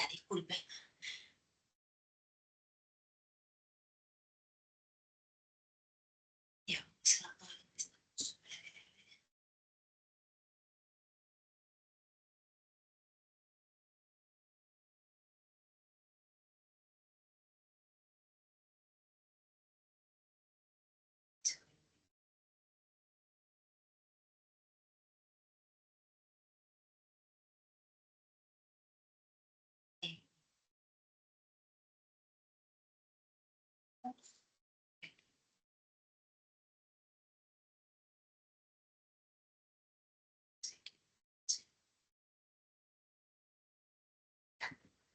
Ya, disculpe. Ya,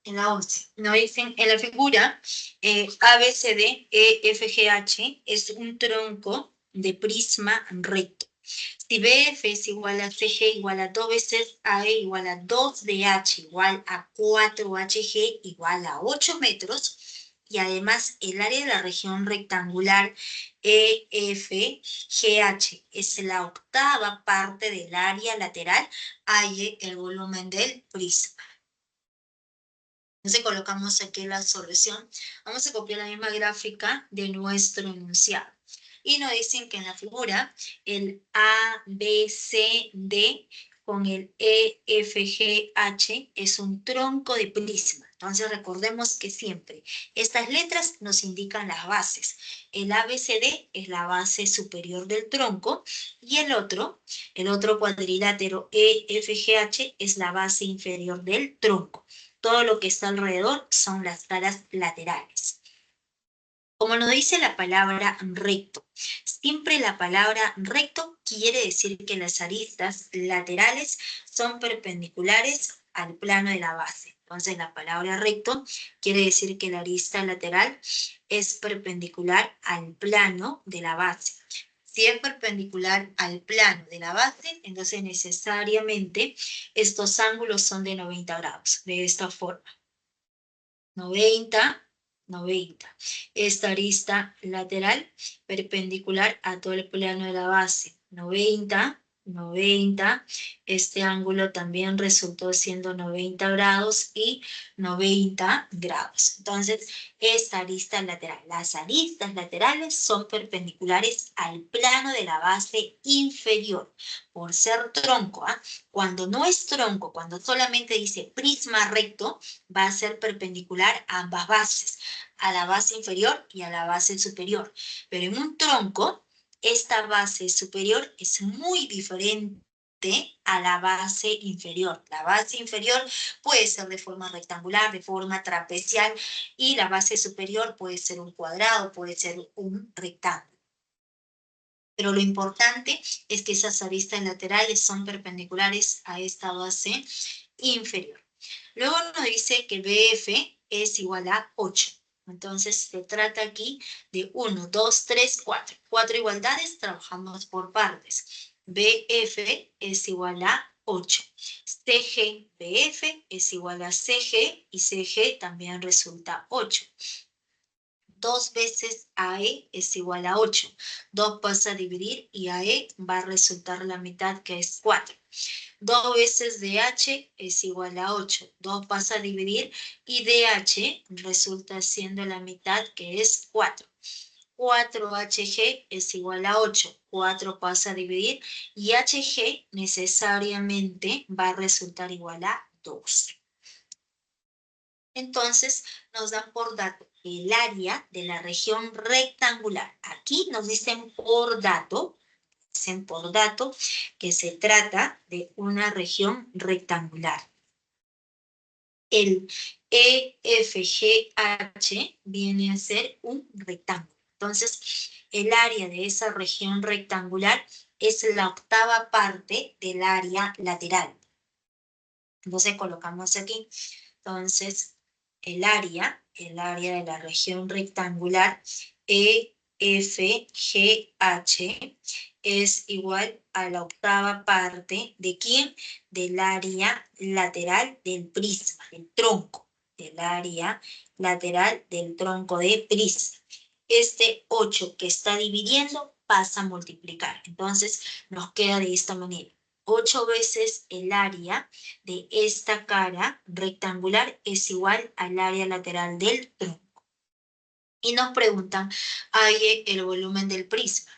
en la 11, nos dicen, en la figura ABCD, EFGH es un tronco de prisma recto. Si BF es igual a CG igual a 2 veces AE igual a 2DH igual a 4HG igual a 8 metros, y además el área de la región rectangular EFGH es la octava parte del área lateral, halle el volumen del prisma. Entonces colocamos aquí la solución. Vamos a copiar la misma gráfica de nuestro enunciado. Y nos dicen que en la figura el ABCD con el EFGH es un tronco de prisma. Entonces recordemos que siempre estas letras nos indican las bases. El ABCD es la base superior del tronco y el otro cuadrilátero EFGH es la base inferior del tronco. Todo lo que está alrededor son las caras laterales. Como nos dice la palabra recto, siempre la palabra recto quiere decir que las aristas laterales son perpendiculares al plano de la base. Entonces la palabra recto quiere decir que la arista lateral es perpendicular al plano de la base. Si es perpendicular al plano de la base, entonces necesariamente estos ángulos son de 90 grados, de esta forma. 90, 90. Esta arista lateral perpendicular a todo el plano de la base. 90, 90. Este ángulo también resultó siendo 90 grados y 90 grados. Entonces, esta arista lateral. Las aristas laterales son perpendiculares al plano de la base inferior. Por ser tronco, cuando no es tronco, cuando solamente dice prisma recto, va a ser perpendicular a ambas bases, a la base inferior y a la base superior. Pero en un tronco, esta base superior es muy diferente a la base inferior. La base inferior puede ser de forma rectangular, de forma trapezial, y la base superior puede ser un cuadrado, puede ser un rectángulo. Pero lo importante es que esas aristas laterales son perpendiculares a esta base inferior. Luego nos dice que BF es igual a 8. Entonces se trata aquí de 1, 2, 3, 4. 4 igualdades, trabajamos por partes. BF es igual a 8. CG, BF es igual a CG y CG también resulta 8. 2 veces AE es igual a 8. 2 pasa a dividir y AE va a resultar la mitad, que es 4. 2 veces DH es igual a 8. 2 pasa a dividir y DH resulta siendo la mitad, que es 4. 4HG es igual a 8. 4 pasa a dividir y HG necesariamente va a resultar igual a 2. Entonces nos dan por dato el área de la región rectangular. Aquí nos dicen por dato que se trata de una región rectangular. El EFGH viene a ser un rectángulo. Entonces, el área de esa región rectangular es la octava parte del área lateral. Entonces, colocamos aquí. Entonces, el área de la región rectangular EFGH es igual a la octava parte ¿de quién? Del área lateral del prisma, del tronco, del área lateral del tronco de prisma. Este 8 que está dividiendo pasa a multiplicar. Entonces, nos queda de esta manera. 8 veces el área de esta cara rectangular es igual al área lateral del tronco. Y nos preguntan, hay el volumen del prisma.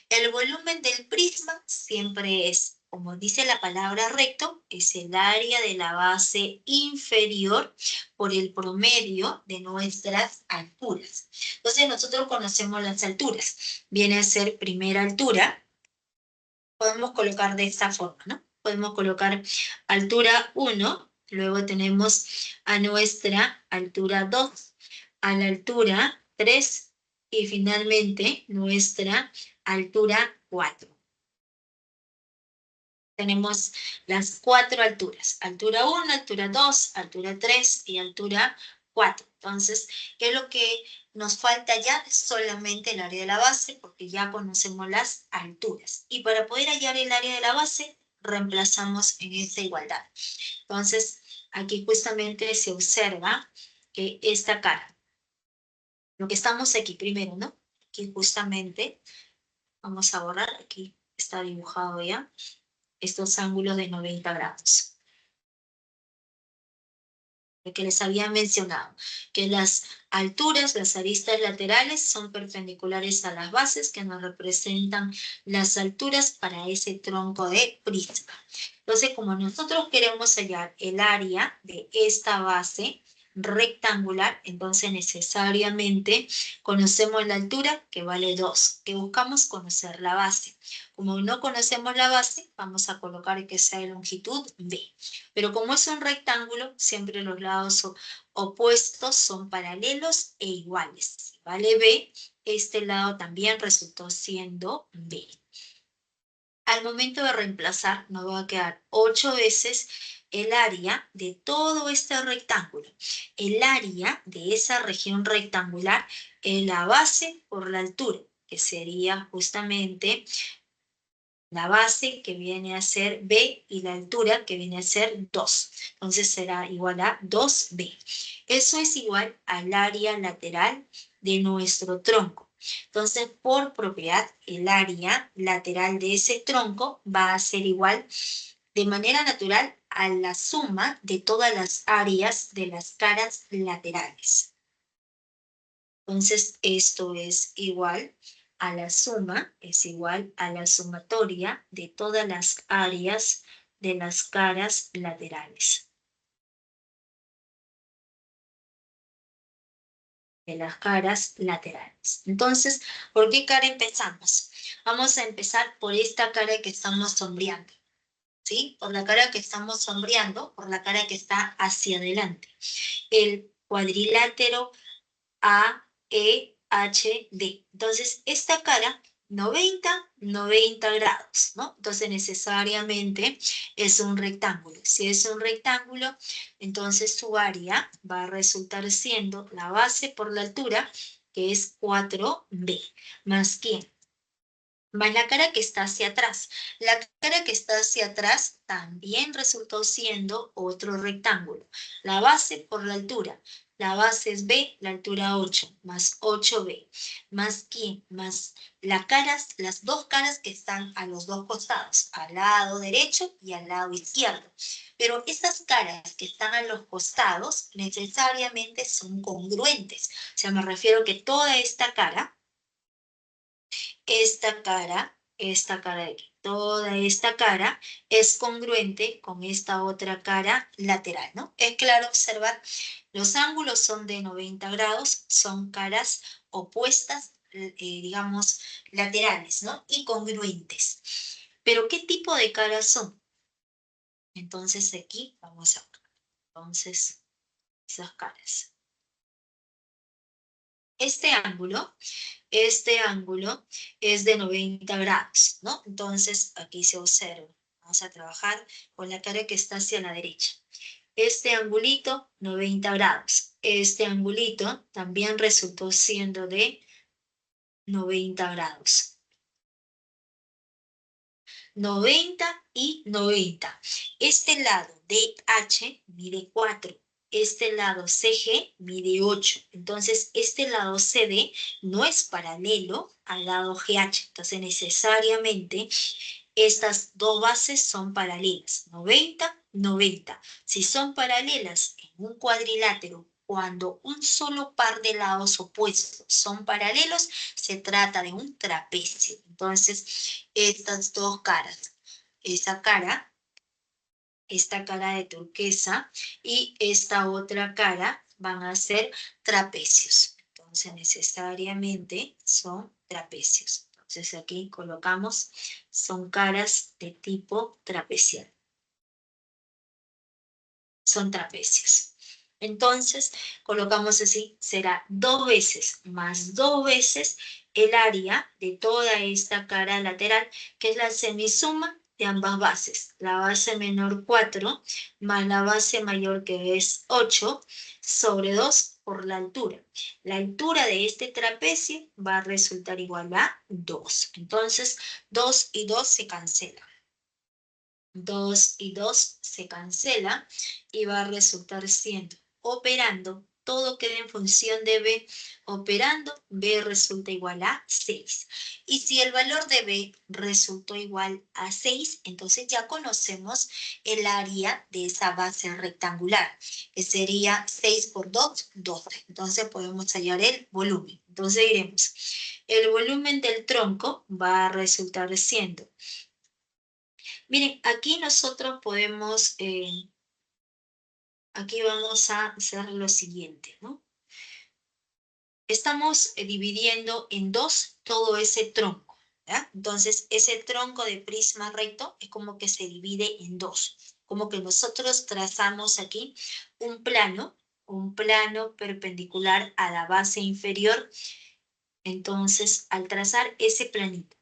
El volumen del prisma siempre es, como dice la palabra recto, es el área de la base inferior por el promedio de nuestras alturas. Entonces nosotros conocemos las alturas. Viene a ser primera altura. Podemos colocar de esta forma, ¿no? Podemos colocar altura 1, luego tenemos a nuestra altura 2, a la altura 3 y finalmente nuestra altura 4. Tenemos las 4 alturas, altura 1, altura 2, altura 3 y altura 4. Entonces, ¿qué es lo que nos falta ya? Solamente el área de la base, porque ya conocemos las alturas. Y para poder hallar el área de la base, reemplazamos en esta igualdad. Entonces, aquí justamente se observa que esta cara, lo que estamos aquí primero, ¿no? Aquí justamente, vamos a borrar, aquí está dibujado ya, estos ángulos de 90 grados. Lo que les había mencionado, que las alturas, las aristas laterales son perpendiculares a las bases que nos representan las alturas para ese tronco de prisma. Entonces, como nosotros queremos hallar el área de esta base rectangular, entonces necesariamente conocemos la altura, que vale 2, que buscamos conocer la base. Como no conocemos la base, vamos a colocar que sea de longitud B. Pero como es un rectángulo, siempre los lados opuestos son paralelos e iguales. Si vale B, este lado también resultó siendo B. Al momento de reemplazar, nos va a quedar 8 veces el área de todo este rectángulo. El área de esa región rectangular es la base por la altura, que sería justamente la base que viene a ser B y la altura que viene a ser 2. Entonces será igual a 2B. Eso es igual al área lateral de nuestro tronco. Entonces, por propiedad, el área lateral de ese tronco va a ser igual de manera natural a la suma de todas las áreas de las caras laterales. Entonces, esto es igual a la suma, es igual a la sumatoria de todas las áreas de las caras laterales. De las caras laterales. Entonces, ¿por qué cara empezamos? Vamos a empezar por esta cara que estamos sombreando, ¿sí? Por la cara que estamos sombreando, por la cara que está hacia adelante. El cuadrilátero AEHD. Entonces, esta cara, 90 grados, ¿no? Entonces, necesariamente es un rectángulo. Si es un rectángulo, entonces su área va a resultar siendo la base por la altura, que es 4B. ¿Más quién? Más la cara que está hacia atrás. La cara que está hacia atrás también resultó siendo otro rectángulo. La base por la altura. La base es B, la altura 8, más 8B. ¿Más quién? Más las dos caras que están a los dos costados, al lado derecho y al lado izquierdo. Pero esas caras que están a los costados necesariamente son congruentes. O sea, me refiero que toda esta cara de aquí, toda esta cara es congruente con esta otra cara lateral, ¿no? Es claro observar, los ángulos son de 90 grados, son caras opuestas, digamos, laterales, ¿no? Y congruentes. Pero, ¿qué tipo de caras son? Entonces, aquí vamos a ver. Entonces, esas caras. Este ángulo es de 90 grados, ¿no? Entonces, aquí se observa. Vamos a trabajar con la cara que está hacia la derecha. Este angulito, 90 grados. Este angulito también resultó siendo de 90 grados. 90 y 90. Este lado DH mide 4. Este lado CG mide 8. Entonces, este lado CD no es paralelo al lado GH. Entonces, necesariamente, Estas dos bases son paralelas, 90, 90. Si son paralelas en un cuadrilátero, cuando un solo par de lados opuestos son paralelos, se trata de un trapecio. Entonces, estas dos caras, esta cara de turquesa y esta otra cara van a ser trapecios. Entonces, necesariamente son trapecios. Entonces, aquí colocamos, son caras de tipo trapezial. Son trapecios. Entonces, colocamos así, será 2 veces más 2 veces el área de toda esta cara lateral, que es la semisuma de ambas bases. La base menor 4 más la base mayor, que es 8, sobre 2 por la altura. La altura de este trapecio va a resultar igual a 2. Entonces, 2 y 2 se cancelan. 2 y 2 se cancela y va a resultar siendo, operando, todo queda en función de B, operando, B resulta igual a 6. Y si el valor de B resultó igual a 6, entonces ya conocemos el área de esa base rectangular, que sería 6 por 2, 12. Entonces podemos hallar el volumen. Entonces diremos, el volumen del tronco va a resultar siendo, miren, aquí nosotros podemos, aquí vamos a hacer lo siguiente, ¿no? Estamos dividiendo en 2 todo ese tronco, ¿ya? Entonces, ese tronco de prisma recto es como que se divide en 2. Como que nosotros trazamos aquí un plano perpendicular a la base inferior. Entonces, al trazar ese planito,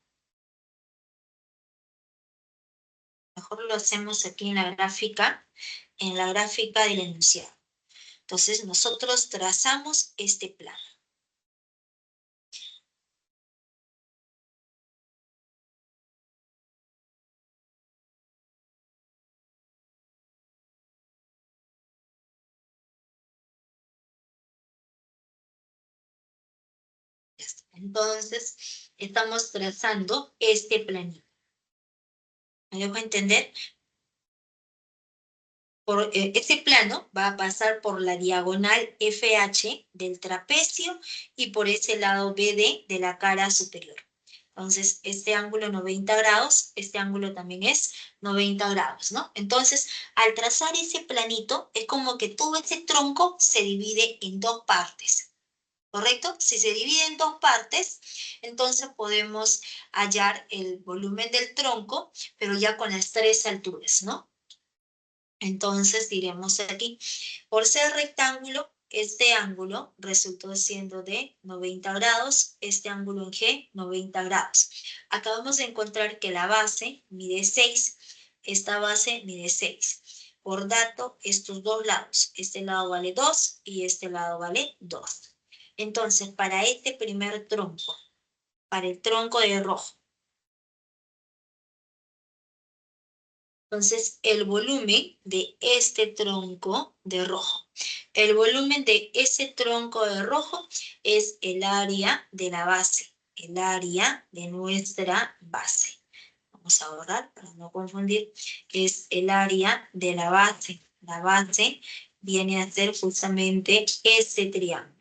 mejor lo hacemos aquí en la gráfica del enunciado. Entonces, nosotros trazamos este plano. Entonces, estamos trazando este planito. ¿Me dejo entender? Este plano va a pasar por la diagonal FH del trapecio y por ese lado BD de la cara superior. Entonces, este ángulo 90 grados, este ángulo también es 90 grados, ¿no? Entonces, al trazar ese planito, es como que todo ese tronco se divide en 2 partes, ¿correcto? Si se divide en 2 partes, entonces podemos hallar el volumen del tronco, pero ya con las 3 alturas, ¿no? Entonces diremos aquí, por ser rectángulo, este ángulo resultó siendo de 90 grados, este ángulo en G, 90 grados. Acabamos de encontrar que la base mide 6, esta base mide 6. Por dato, estos dos lados, este lado vale 2 y este lado vale 2. Entonces, para este primer tronco, para el tronco de rojo, entonces, el volumen de este tronco de rojo. El volumen de ese tronco de rojo es el área de la base, el área de nuestra base. Vamos a borrar para no confundir, es el área de la base. La base viene a ser justamente este triángulo.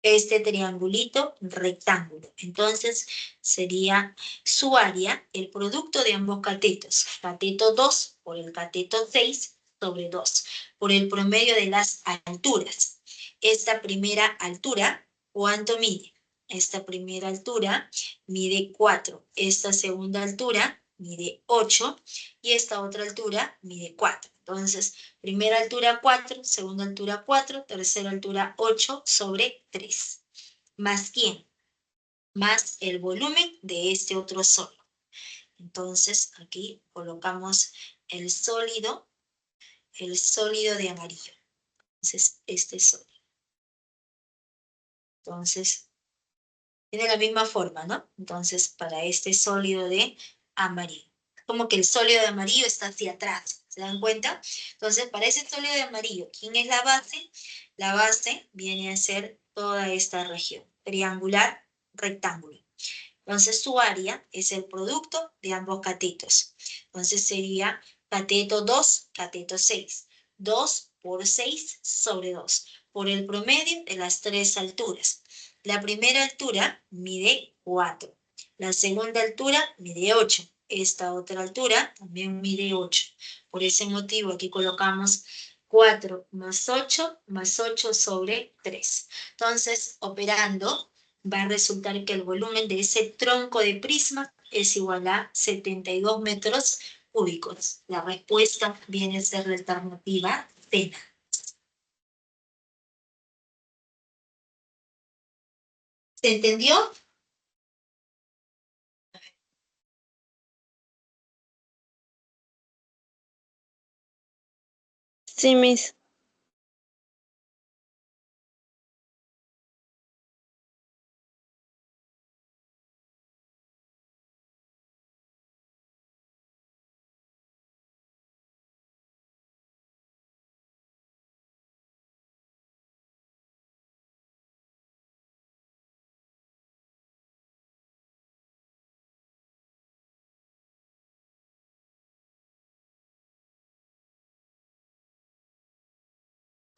Este triangulito rectángulo. Entonces, sería su área, el producto de ambos catetos. Cateto 2 por el cateto 6 sobre 2, por el promedio de las alturas. Esta primera altura, ¿cuánto mide? Esta primera altura mide 4. Esta segunda altura mide 8. Y esta otra altura mide 4. Entonces, primera altura 4, segunda altura 4, tercera altura 8 sobre 3. ¿Más quién? Más el volumen de este otro sólido. Entonces, aquí colocamos el sólido de amarillo. Entonces, este sólido. Entonces, tiene la misma forma, ¿no? Entonces, para este sólido de amarillo. Como que el sólido de amarillo está hacia atrás, ¿se dan cuenta? Entonces, para ese sólido de amarillo, ¿quién es la base? La base viene a ser toda esta región, triangular, rectángulo. Entonces su área es el producto de ambos catetos. Entonces sería cateto 2, cateto 6. 2 por 6 sobre 2, por el promedio de las tres alturas. La primera altura mide 4. La segunda altura mide 8. Esta otra altura también mide 8. Por ese motivo aquí colocamos 4 más 8 sobre 3. Entonces, operando, va a resultar que el volumen de ese tronco de prisma es igual a 72 metros cúbicos. La respuesta viene a ser la alternativa C. ¿Se entendió? Sí, Miss.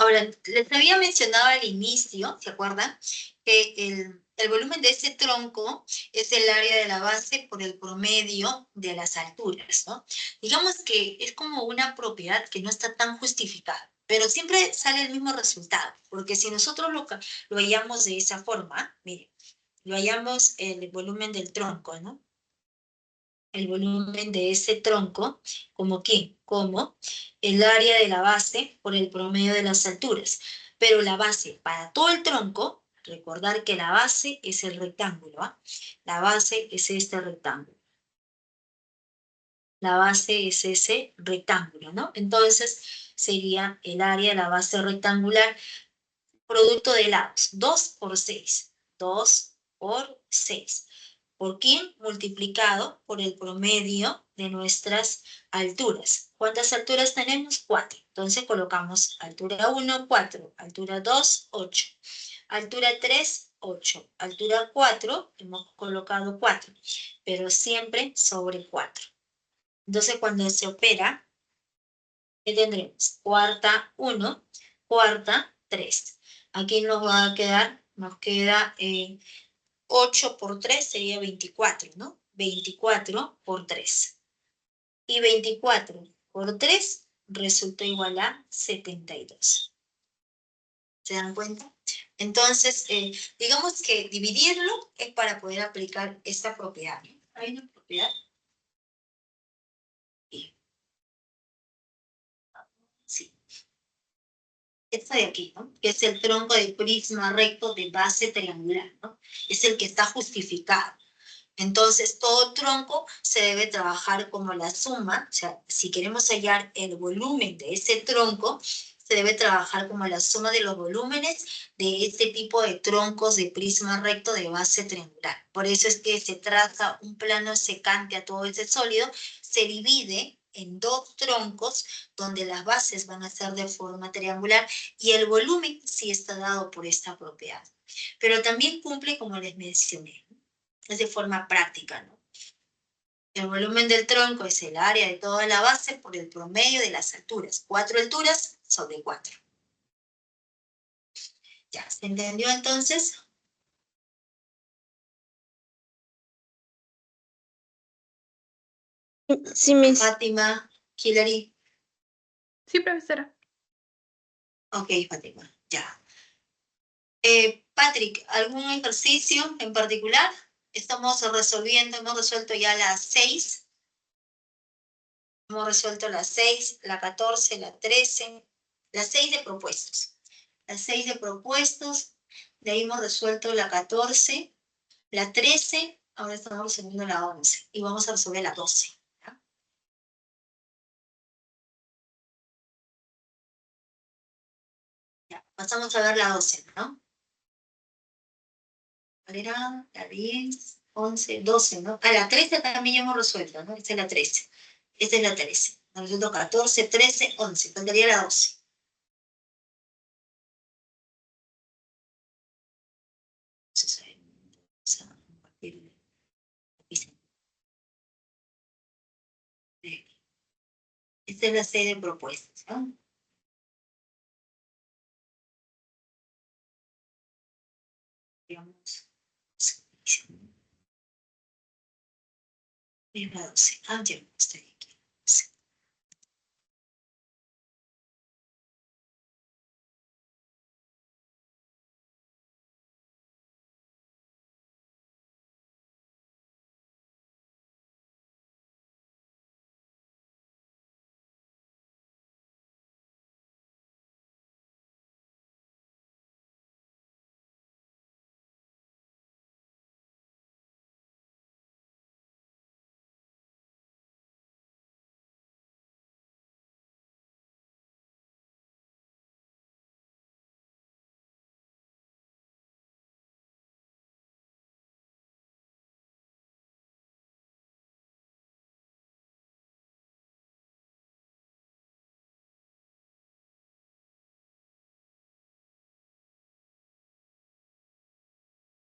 Ahora, les había mencionado al inicio, ¿se acuerdan? Que el volumen de ese tronco es el área de la base por el promedio de las alturas, ¿no? Digamos que es como una propiedad que no está tan justificada, pero siempre sale el mismo resultado, porque si nosotros lo hallamos de esa forma, miren, lo hallamos el volumen del tronco, ¿no? El volumen de ese tronco, ¿como qué? Como el área de la base por el promedio de las alturas. Pero la base para todo el tronco, recordar que la base es el rectángulo, ¿ah? La base es este rectángulo. La base es ese rectángulo, ¿no? Entonces sería el área de la base rectangular, producto de lados, 2 por 6. 2 por 6. ¿Por quién? Multiplicado por el promedio de nuestras alturas. ¿Cuántas alturas tenemos? 4. Entonces colocamos altura 1, 4. Altura 2, 8. Altura 3, 8. Altura 4, hemos colocado 4. Pero siempre sobre 4. Entonces cuando se opera, ¿qué tendremos? Cuarta 1, cuarta 3. Aquí nos va a quedar, nos queda 8 por 3 sería 24, ¿no? 24 por 3. Y 24 por 3 resulta igual a 72. ¿Se dan cuenta? Entonces, digamos que dividirlo es para poder aplicar esta propiedad, ¿no? Hay una propiedad. Sí. Esta de aquí, ¿no? Que es el tronco de prisma recto de base triangular, ¿no? Es el que está justificado. Entonces, todo tronco se debe trabajar como la suma, o sea, si queremos hallar el volumen de ese tronco, se debe trabajar como la suma de los volúmenes de este tipo de troncos de prisma recto de base triangular. Por eso es que se traza un plano secante a todo ese sólido, se divide en dos troncos donde las bases van a ser de forma triangular y el volumen sí está dado por esta propiedad. Pero también cumple como les mencioné, es de forma práctica, ¿no? El volumen del tronco es el área de toda la base por el promedio de las alturas. 4 alturas sobre 4. ¿Ya se entendió entonces? Sí, Miss. Fátima, Hilary. Sí, profesora. Ok, Fátima, ya. Patrick, ¿algún ejercicio en particular? Estamos resolviendo, hemos resuelto ya las 6. Hemos resuelto las 6, la 14, la 13, las 6 de propuestos. Las 6 de propuestos, de ahí hemos resuelto la 14, la 13, ahora estamos resolviendo la 11 y vamos a resolver la 12. ¿Ya? Ya, pasamos a ver la 12, ¿no? ¿Cuál era? La 10, 11, 12, ¿no? Ah, la 13 también ya hemos resuelto, ¿no? Esta es la 13. Esta es la 13. Hemos resuelto 14, 13, 11. Faltaría la 12. Entonces, vamos a compartir. Esta es la C de propuestas, ¿no? Digamos, misma 12. Ah, ya estoy aquí. Sí.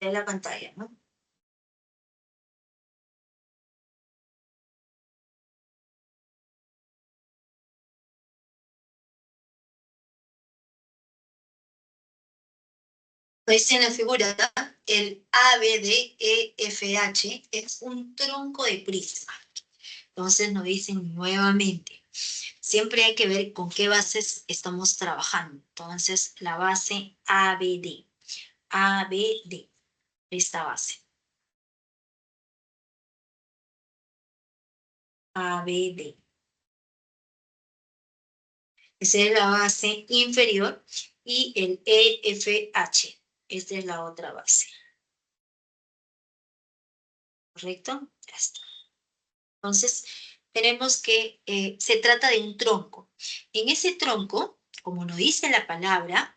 De la pantalla, ¿no? Pues en la figura, el ABDEFH es un tronco de prisma. Entonces nos dicen nuevamente, siempre hay que ver con qué bases estamos trabajando. Entonces, la base ABD, esta base. ABD. Esa es la base inferior y el EFH. Esta es la otra base. ¿Correcto? Ya está. Entonces, tenemos que, se trata de un tronco. En ese tronco, como nos dice la palabra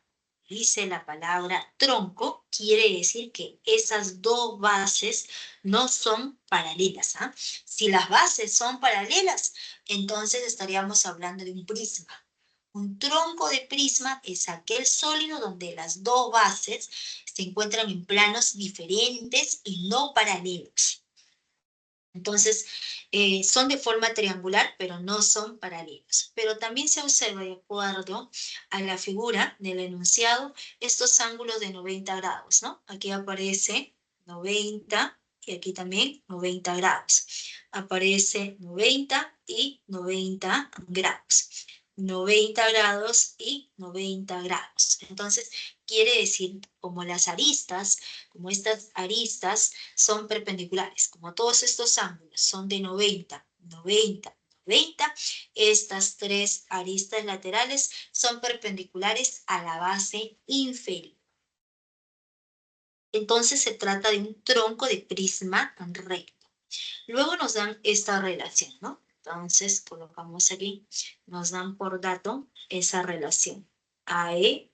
tronco, quiere decir que esas dos bases no son paralelas. ¿Ah? Si las bases son paralelas, entonces estaríamos hablando de un prisma. Un tronco de prisma es aquel sólido donde las dos bases se encuentran en planos diferentes y no paralelos. Entonces, son de forma triangular, pero no son paralelos. Pero también se observa, de acuerdo a la figura del enunciado, estos ángulos de 90 grados, ¿no? Aquí aparece 90 y aquí también 90 grados. Aparece 90 y 90 grados. 90 grados y 90 grados. Entonces, quiere decir, como las aristas, como estas aristas son perpendiculares, como todos estos ángulos son de 90, 90, 90, estas tres aristas laterales son perpendiculares a la base inferior. Entonces se trata de un tronco de prisma recto. Luego nos dan esta relación, ¿no? Entonces colocamos aquí, nos dan por dato esa relación. AE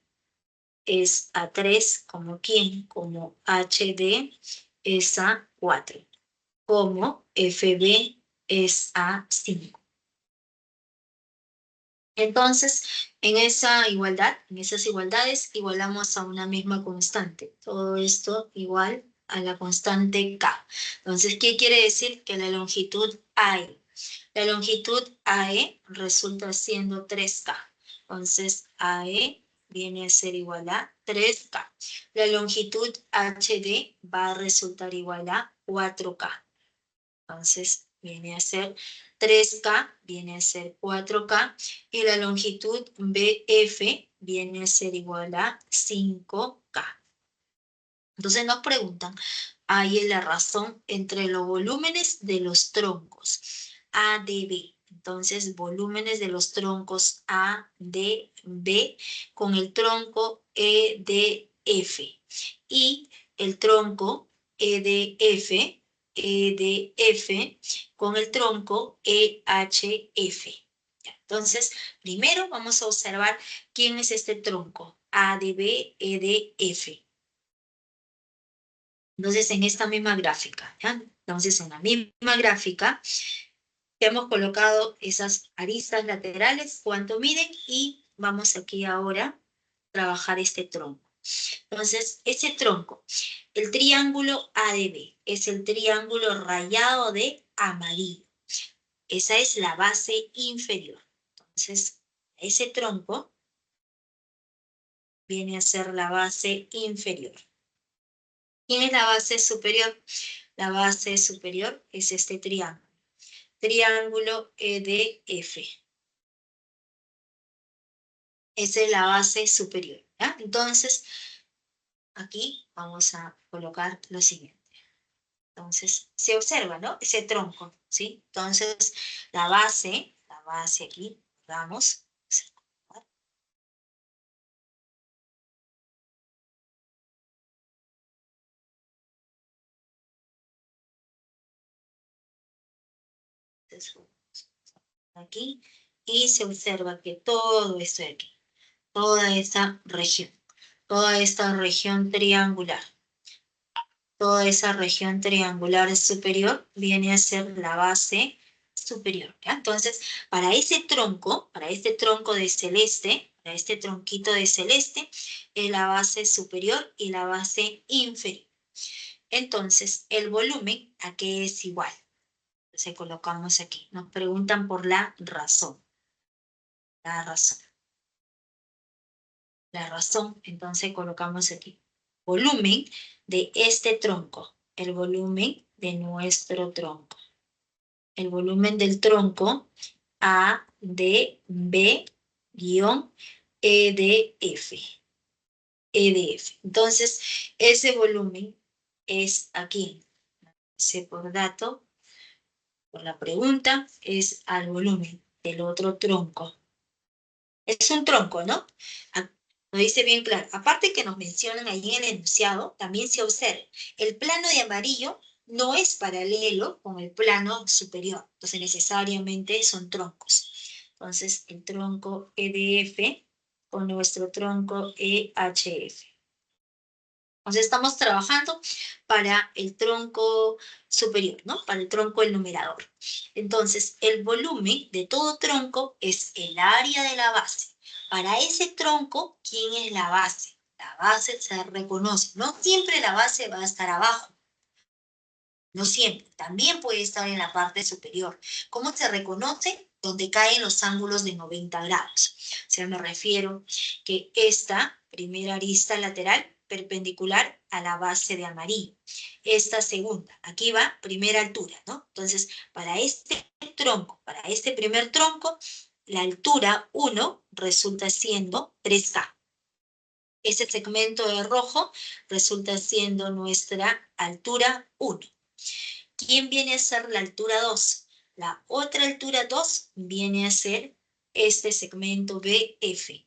es A3, como ¿quién? Como HD es A4, como FB es A5. Entonces, en esa igualdad, en esas igualdades, igualamos a una misma constante. Todo esto igual a la constante K. Entonces, ¿qué quiere decir? Que la longitud AE. La longitud AE resulta siendo 3K. Entonces, AE viene a ser igual a 3K. La longitud HD va a resultar igual a 4K. Entonces, viene a ser 3K, viene a ser 4K, y la longitud BF viene a ser igual a 5K. Entonces nos preguntan, ahí es la razón entre los volúmenes de los troncos ADB. Entonces, volúmenes de los troncos ADB con el tronco EDF y el tronco EDF con el tronco EHF. Entonces, primero vamos a observar quién es este tronco, ADB, EDF. Entonces, en esta misma gráfica, ¿ya? Entonces, en la misma gráfica, hemos colocado esas aristas laterales, cuánto miden, y vamos aquí ahora a trabajar este tronco. Entonces, ese tronco, el triángulo ADB, es el triángulo rayado de amarillo. Esa es la base inferior. Entonces, ese tronco viene a ser la base inferior. ¿Quién es la base superior? La base superior es este triángulo. Triángulo EDF. Esa es la base superior, ¿ya? Entonces, aquí vamos a colocar lo siguiente. Entonces, se observa, ¿no? Ese tronco, ¿sí? Entonces, la base aquí, vamos. Aquí, y se observa que todo esto de aquí, toda esta región triangular, toda esa región triangular superior viene a ser la base superior, ¿ya? Entonces, para este tronco de celeste, para este tronquito de celeste, es la base superior y la base inferior. Entonces, el volumen, ¿a qué es igual? Entonces, colocamos aquí. Nos preguntan por la razón. La razón. La razón, entonces colocamos aquí. Volumen de este tronco. El volumen de nuestro tronco. El volumen del tronco ADB EDF. EDF. Entonces, ese volumen es aquí. Ese por dato, por la pregunta, es al volumen del otro tronco. Es un tronco, ¿no? Lo dice bien claro. Aparte que nos mencionan ahí en el enunciado, también se observa, el plano de amarillo no es paralelo con el plano superior. Entonces, necesariamente son troncos. Entonces, el tronco EDF con nuestro tronco EHF. Entonces, estamos trabajando para el tronco superior, ¿no? Para el tronco del numerador. Entonces, el volumen de todo tronco es el área de la base. Para ese tronco, ¿quién es la base? La base se reconoce. No siempre la base va a estar abajo. No siempre. También puede estar en la parte superior. ¿Cómo se reconoce? Donde caen los ángulos de 90 grados. O sea, me refiero que esta primera arista lateral perpendicular a la base de amarillo. Esta segunda, aquí va primera altura, ¿no? Entonces, para este tronco, para este primer tronco, la altura 1 resulta siendo 3K. Ese segmento de rojo resulta siendo nuestra altura 1. ¿Quién viene a ser la altura 2? La otra altura 2 viene a ser este segmento BF.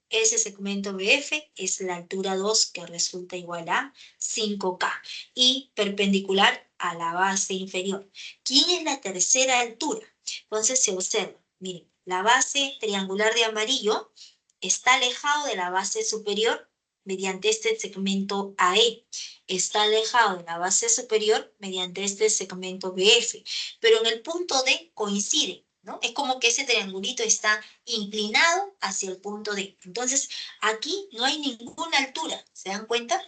Ese segmento BF es la altura 2 que resulta igual a 5K y perpendicular a la base inferior. ¿Quién es la tercera altura? Entonces se observa, miren, la base triangular de amarillo está alejado de la base superior mediante este segmento AE. Está alejado de la base superior mediante este segmento BF. Pero en el punto D coincide, ¿no? Es como que ese triangulito está inclinado hacia el punto D. Entonces, aquí no hay ninguna altura. ¿Se dan cuenta?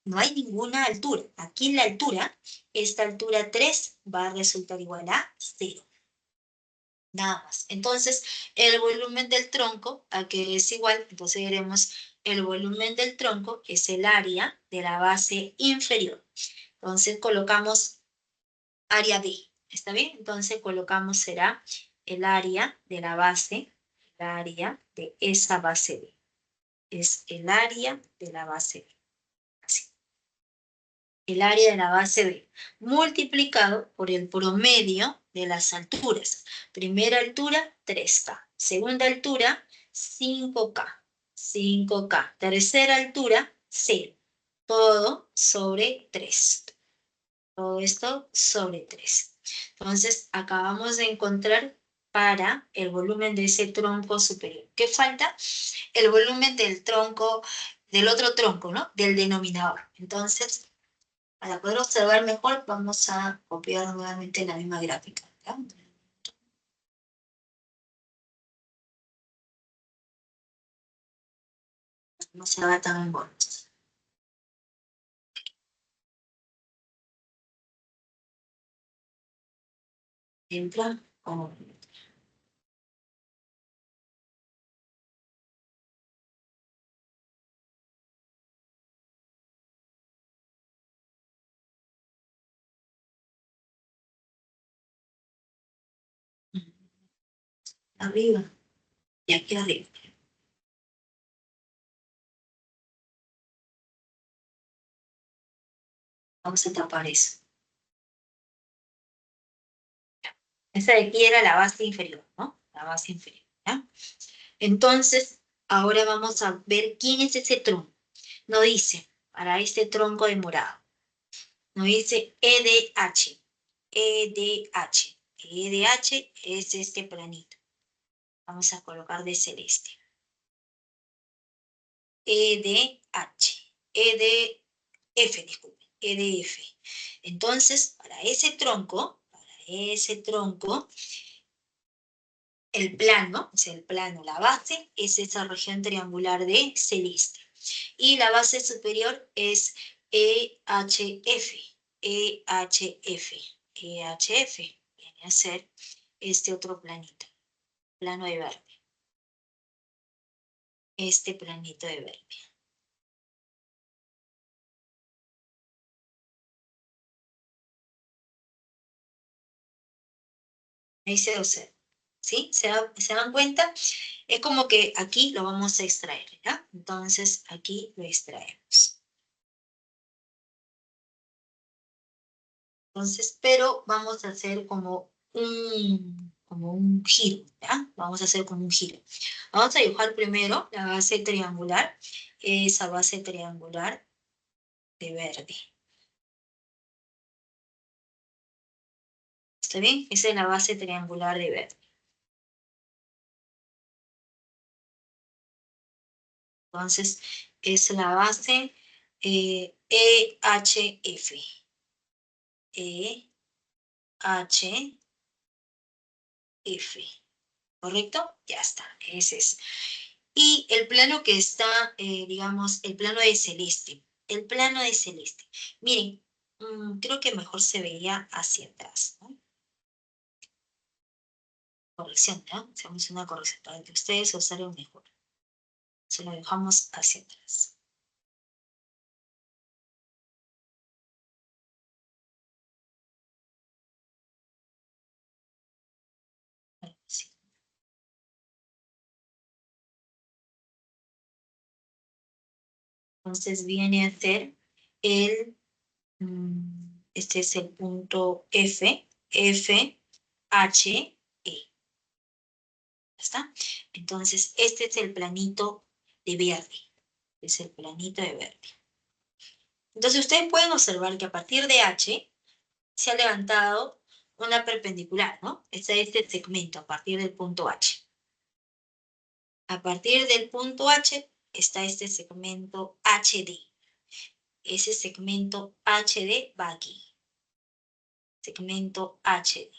No hay ninguna altura. Aquí la altura, esta altura 3 va a resultar igual a 0. Nada más. Entonces, el volumen del tronco, ¿a qué es igual? Entonces veremos, el volumen del tronco es el área de la base inferior. Entonces colocamos área B. ¿Está bien? Entonces colocamos, será el área de la base, el área de esa base B. Es el área de la base B. Así. El área de la base B, multiplicado por el promedio de las alturas. Primera altura, 3K. Segunda altura, 5K. 5K. Tercera altura, 0. Todo sobre 3. Todo esto sobre 3. Entonces, acabamos de encontrar para el volumen de ese tronco superior. ¿Qué falta? El volumen del tronco, del otro tronco, ¿no? Del denominador. Entonces, para poder observar mejor, vamos a copiar nuevamente la misma gráfica, ¿ya? No se haga tan en bonos. Ejemplo, como arriba y aquí arriba. Vamos a tapar eso. Esa de aquí era la base inferior, ¿no? La base inferior, ¿ya? Entonces, ahora vamos a ver quién es ese tronco. Nos dice, para este tronco de morado, nos dice EDH. EDH. EDH es este planito. Vamos a colocar de celeste. EDH. EDF, disculpen. EDF. Entonces, para ese tronco, el plano, o sea, el plano, la base, es esa región triangular de celeste. Y la base superior es EHF. EHF. EHF. Viene a ser este otro planito. Plano de verde. Este planito de verde. Ahí se observa. ¿Sí? ¿Se dan cuenta? Es como que aquí lo vamos a extraer, ¿ya? Entonces, aquí lo extraemos. Entonces, pero vamos a hacer como un giro, ¿ya? Vamos a hacer como un giro. Vamos a dibujar primero la base triangular, esa base triangular de verde. ¿Está bien? Esa es la base triangular de verde. Entonces, es la base EHF. EHF. ¿Correcto? Ya está, ese es. Y el plano que está, digamos, el plano de celeste. El plano de celeste. Miren, creo que mejor se veía hacia atrás, ¿no? Corrección, ¿no? Hacemos una corrección para que ustedes observen mejor. Se lo dejamos hacia atrás. Sí. Entonces viene a ser el, este es el punto F, F, H, E. ¿Está? Entonces, este es el planito de verde. Es el planito de verde. Entonces, ustedes pueden observar que a partir de H se ha levantado una perpendicular, ¿no? Está este segmento a partir del punto H. A partir del punto H está este segmento HD. Ese segmento HD va aquí. Segmento HD.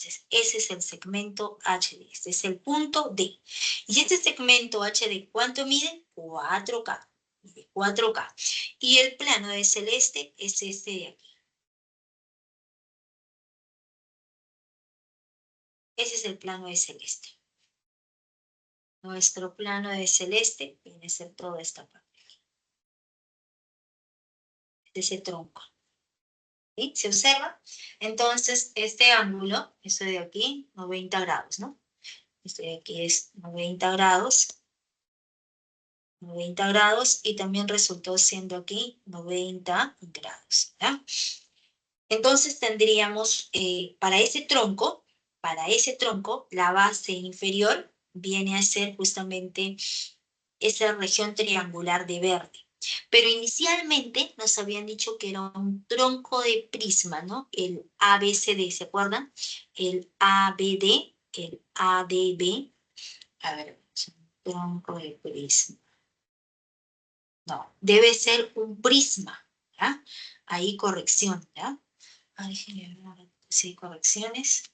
Entonces, ese es el segmento HD. Este es el punto D. Y este segmento HD, ¿cuánto mide? 4K. Mide 4K. Y el plano de celeste es este de aquí. Ese es el plano de celeste. Nuestro plano de celeste viene a ser toda esta parte. Ese tronco. ¿Sí? ¿Se observa? Entonces, este ángulo, esto de aquí, 90 grados, ¿no? Este de aquí es 90 grados. 90 grados y también resultó siendo aquí 90 grados. ¿Ya? Entonces tendríamos para ese tronco, la base inferior viene a ser justamente esa región triangular de verde. Pero inicialmente nos habían dicho que era un tronco de prisma, ¿no? El ABCD, ¿se acuerdan? El ABD, el ADB. A ver, es un tronco de prisma. No, debe ser un prisma, ¿ya? Ahí corrección, ¿ya? Ay, sí, correcciones.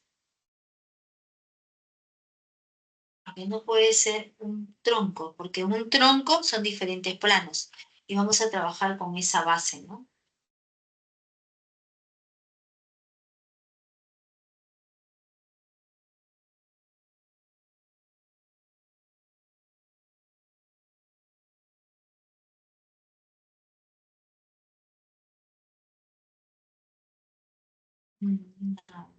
Porque no puede ser un tronco, porque un tronco son diferentes planos. Y vamos a trabajar con esa base, ¿no? No.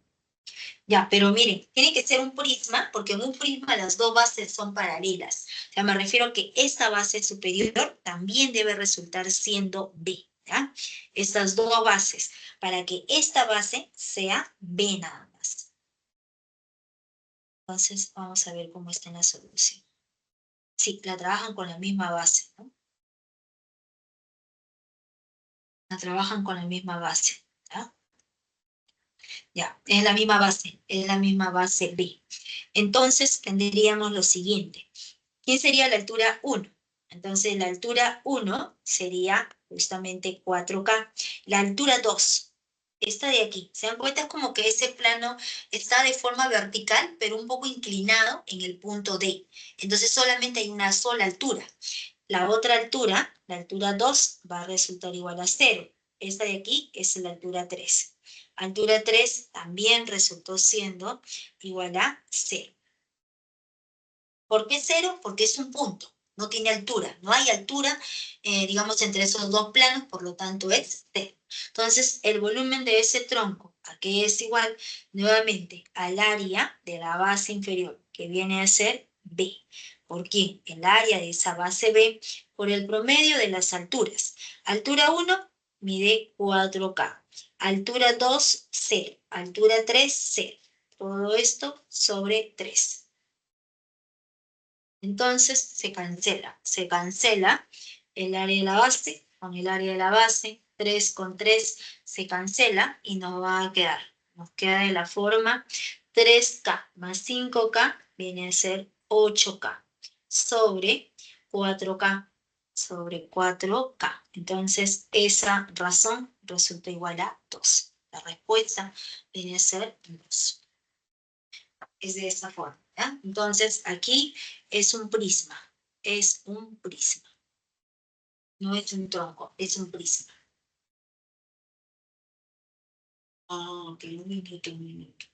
Ya, pero miren, tiene que ser un prisma, porque en un prisma las dos bases son paralelas. O sea, me refiero a que esta base superior también debe resultar siendo B, ¿ya? Estas dos bases, para que esta base sea B nada más. Entonces, vamos a ver cómo está en la solución. Sí, la trabajan con la misma base, ¿no? La trabajan con la misma base, ¿ya? Ya, es la misma base B. Entonces, tendríamos lo siguiente. ¿Quién sería la altura 1? Entonces, la altura 1 sería justamente 4K. La altura 2, esta de aquí. ¿Se dan cuenta? Es como que ese plano está de forma vertical, pero un poco inclinado en el punto D. Entonces, solamente hay una sola altura. La otra altura, la altura 2, va a resultar igual a 0. Esta de aquí es la altura 3. Altura 3 también resultó siendo igual a 0. ¿Por qué 0? Porque es un punto, no tiene altura. No hay altura, digamos, entre esos dos planos, por lo tanto es 0. Entonces, el volumen de ese tronco, ¿a qué es igual? Nuevamente, al área de la base inferior, que viene a ser B. ¿Por qué? El área de esa base B por el promedio de las alturas. Altura 1 mide 4K. Altura 2, 0. Altura 3, 0. Todo esto sobre 3. Entonces se cancela el área de la base con el área de la base, 3 con 3 se cancela y nos va a quedar, nos queda de la forma 3K más 5K viene a ser 8K sobre 4K sobre 4K. Entonces esa razón resulta igual a 2. La respuesta viene a ser 2. Es de esta forma, ¿ya? Entonces, aquí es un prisma, no es un tronco, es un prisma. Ok, un minuto.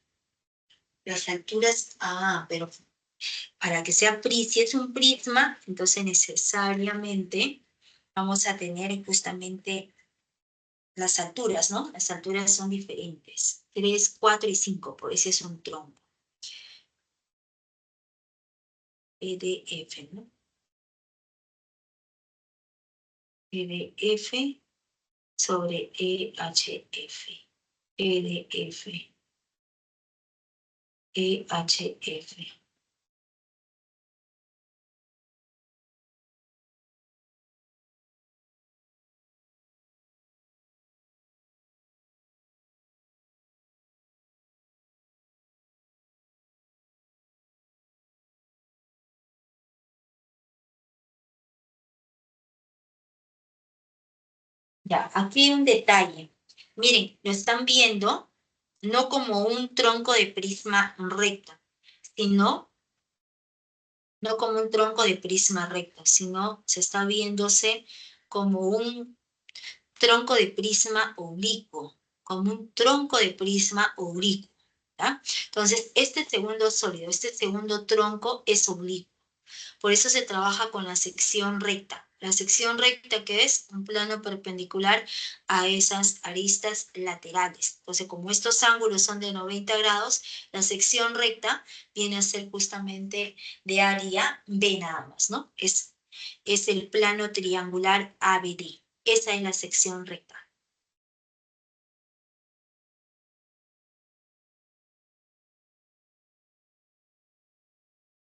Las alturas, pero para que sea si es un prisma, entonces necesariamente vamos a tener justamente las alturas, ¿no? Las alturas son diferentes, 3, 4 y 5, por eso es un tronco. EDF, ¿no? EDF sobre EHF. EDF. EHF. Ya, aquí hay un detalle. Miren, lo están viendo no como un tronco de prisma recto, sino no como un tronco de prisma recto, sino se está viéndose como un tronco de prisma oblicuo, como un tronco de prisma oblicuo, ¿ya? Entonces, este segundo sólido, este segundo tronco es oblicuo. Por eso se trabaja con la sección recta. La sección recta, que es un plano perpendicular a esas aristas laterales. Entonces, como estos ángulos son de 90 grados, la sección recta viene a ser justamente de área B nada más, ¿no? Es el plano triangular ABD. Esa es la sección recta.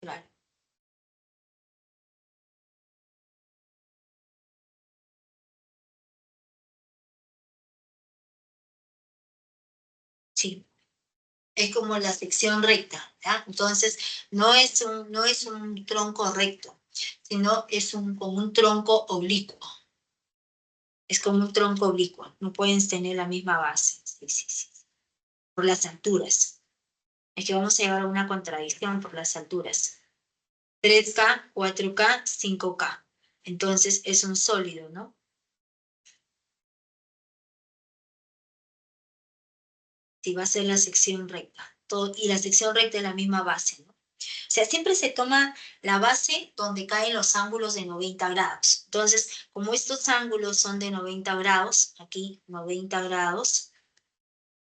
Claro. Sí. Es como la sección recta, ¿ya? Entonces, no es un tronco recto, sino es como un tronco oblicuo. Es como un tronco oblicuo, no pueden tener la misma base. Sí. Por las alturas. Es que vamos a llevar a una contradicción por las alturas. 3K, 4K, 5K. Entonces es un sólido, ¿no? Sí, va a ser la sección recta. Y la sección recta es la misma base, ¿no? O sea, siempre se toma la base donde caen los ángulos de 90 grados. Entonces, como estos ángulos son de 90 grados, aquí 90 grados,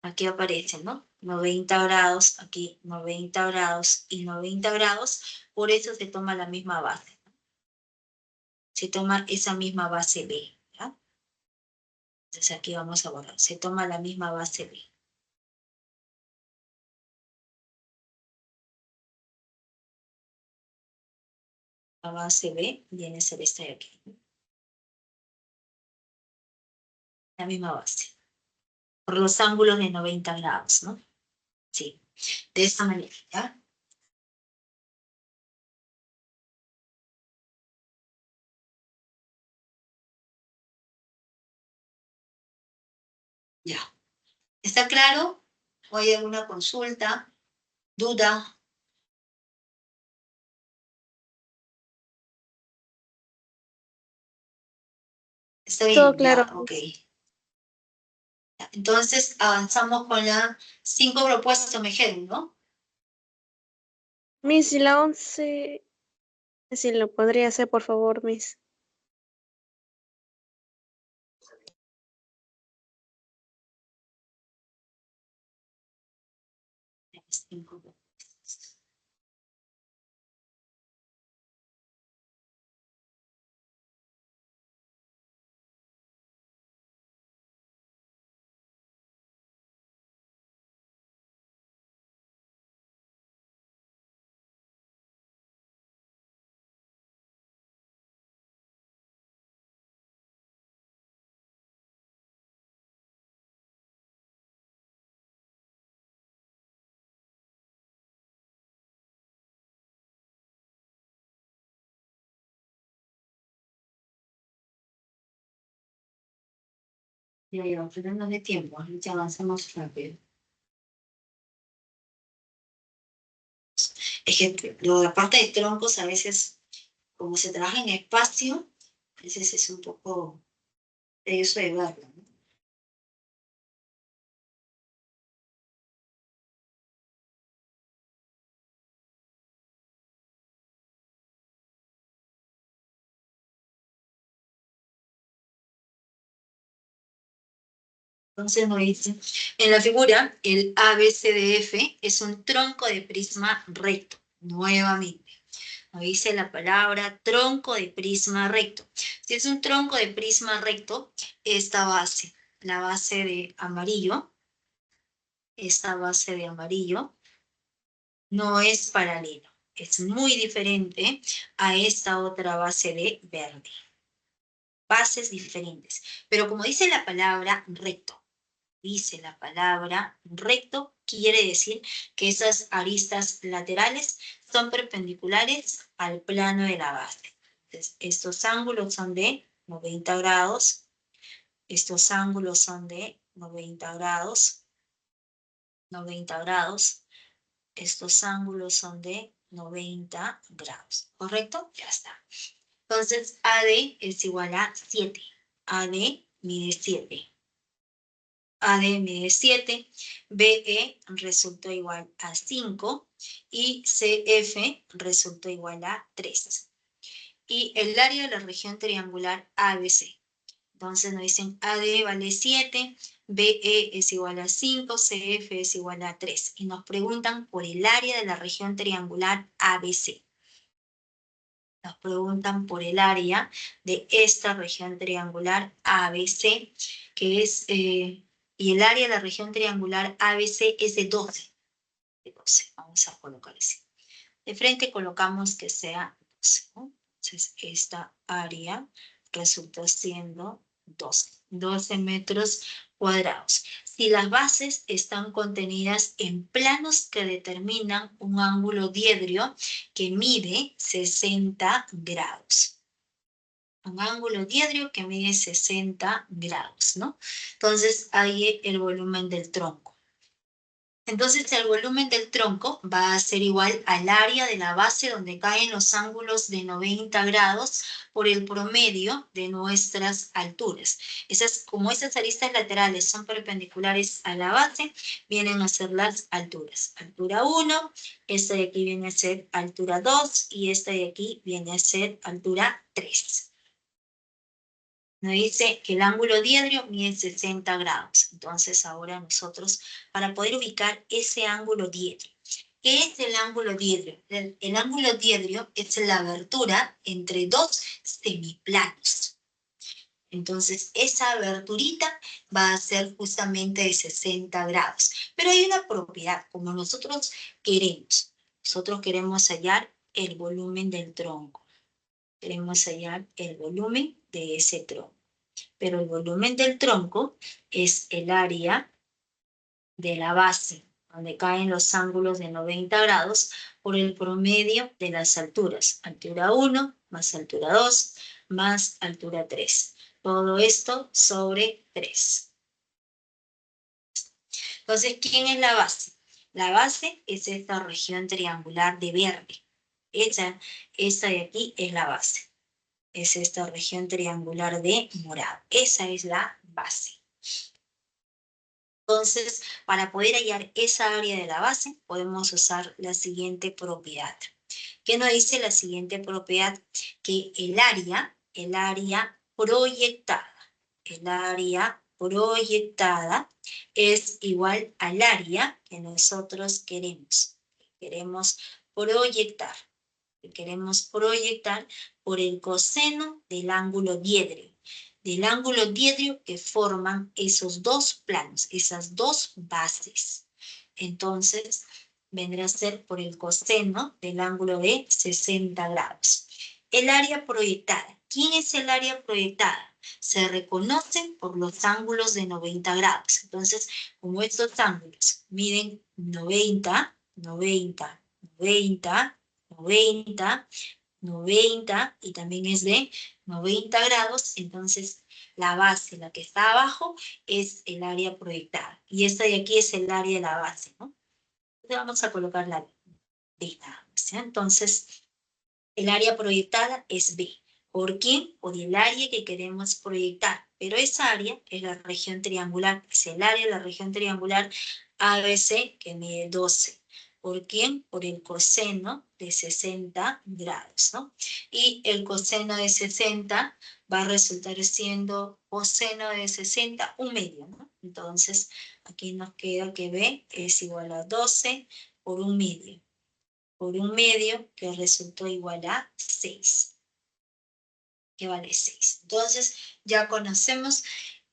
aquí aparecen, ¿no? 90 grados, aquí 90 grados y 90 grados, por eso se toma la misma base. Se toma esa misma base B, ¿ya? Entonces aquí vamos a borrar, se toma la misma base B. La base B viene a ser esta de aquí. La misma base. Por los ángulos de 90 grados, ¿no? Sí, de esta manera, ¿ya? Ya. ¿Está claro? ¿O hay alguna consulta, duda? Está Todo bien, claro, ya, ok. Miss. Entonces avanzamos con las 5 propuestas, me dijeron, ¿no? Miss, y la 11, si lo podría hacer, por favor, Miss. Las 5 propuestas. Ya, frenando de tiempo, ya avanzamos rápido. Es que la parte de troncos a veces, como se trabaja en espacio, a veces es un poco tedioso de verlo, ¿no? Entonces nos dice, en la figura, el ABCDF es un tronco de prisma recto, nuevamente. Nos dice la palabra tronco de prisma recto. Si es un tronco de prisma recto, esta base, la base de amarillo, esta base de amarillo, no es paralelo. Es muy diferente a esta otra base de verde. Bases diferentes. Pero como dice la palabra recto, quiere decir que esas aristas laterales son perpendiculares al plano de la base. Entonces, estos ángulos son de 90 grados, estos ángulos son de 90 grados, 90 grados, estos ángulos son de 90 grados, ¿correcto? Ya está. Entonces, AD es igual a 7. AD mide 7. AD mide 7, BE resultó igual a 5 y CF resultó igual a 3. Y el área de la región triangular ABC. Entonces nos dicen AD vale 7, BE es igual a 5, CF es igual a 3. Y nos preguntan por el área de la región triangular ABC. Nos preguntan por el área de esta región triangular ABC, que es, y el área de la región triangular ABC es de 12. De 12, vamos a colocar así. De frente colocamos que sea 12, ¿no? Entonces, esta área resulta siendo 12 metros cuadrados. Si las bases están contenidas en planos que determinan un ángulo diedrio que mide 60 grados. Un ángulo diedrio que mide 60 grados, ¿no? Entonces, ahí el volumen del tronco. Entonces el volumen del tronco va a ser igual al área de la base donde caen los ángulos de 90 grados por el promedio de nuestras alturas. Como esas aristas laterales son perpendiculares a la base, vienen a ser las alturas. Altura 1, esta de aquí viene a ser altura 2 y esta de aquí viene a ser altura 3. Nos dice que el ángulo diedrio mide 60 grados. Entonces ahora nosotros, para poder ubicar ese ángulo diedrio, ¿qué es el ángulo diedrio? El ángulo diedrio es la abertura entre dos semiplanos. Entonces, esa aberturita va a ser justamente de 60 grados. Pero hay una propiedad, como nosotros queremos hallar el volumen del tronco. Queremos hallar el volumen de ese tronco. Pero el volumen del tronco es el área de la base, donde caen los ángulos de 90 grados por el promedio de las alturas. Altura 1 más altura 2 más altura 3. Todo esto sobre 3. Entonces, ¿quién es la base? La base es esta región triangular de verde. Esa de aquí es la base. Es esta región triangular de morado. Esa es la base. Entonces, para poder hallar esa área de la base, podemos usar la siguiente propiedad. ¿Qué nos dice la siguiente propiedad? Que el área proyectada es igual al área que nosotros queremos. Queremos proyectar por el coseno del ángulo diedrio. Del ángulo diedrio que forman esos dos planos, esas dos bases. Entonces, vendrá a ser por el coseno del ángulo de 60 grados. El área proyectada. ¿Quién es el área proyectada? Se reconocen por los ángulos de 90 grados. Entonces, como estos ángulos miden 90, 90, 90, 90, 90 y también es de 90 grados, entonces la base, la que está abajo, es el área proyectada. Y esta de aquí es el área de la base, ¿no? Entonces vamos a colocar la B. Entonces, el área proyectada es B. ¿Por quién? Por el área que queremos proyectar. Pero esa área es la región triangular, es el área de la región triangular ABC que mide 12. ¿Por quién? Por el coseno de 60 grados, ¿no? Y el coseno de 60 va a resultar siendo coseno de 60, un medio, ¿no? Entonces, aquí nos queda que B es igual a 12 por un medio. Por un medio que resultó igual a 6. Que vale 6. Entonces, ya conocemos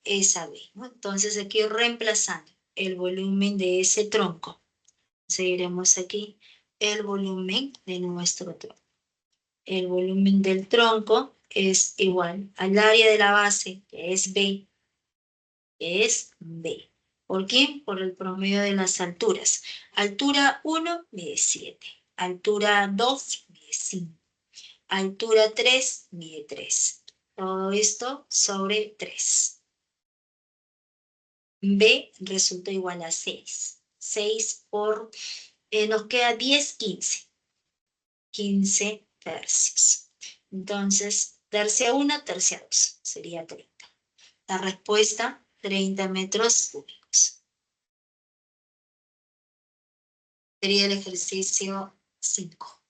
esa B, ¿no? Entonces, aquí reemplazando el volumen de ese tronco. Seguiremos aquí el volumen de nuestro tronco. El volumen del tronco es igual al área de la base, que es B, ¿Por qué? Por el promedio de las alturas. Altura 1 mide 7. Altura 2 mide 5. Altura 3 mide 3. Todo esto sobre 3. B resulta igual a 6. 6 por, nos queda 10, 15. 15 tercios. Entonces, tercia 1, tercia 2. Sería 30. La respuesta, 30 metros cúbicos. Sería el ejercicio 5.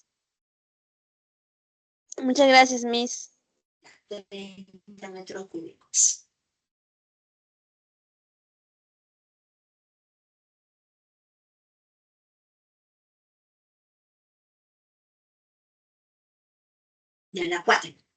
Muchas gracias, Miss. 30 metros cúbicos. Ya la 4.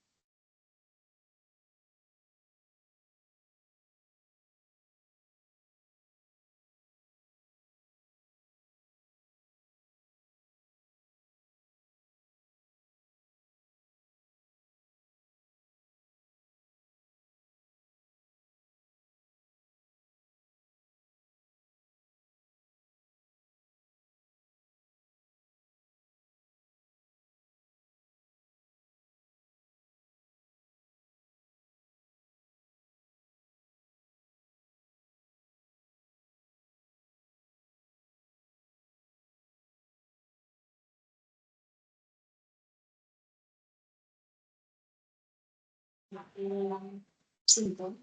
Cinco.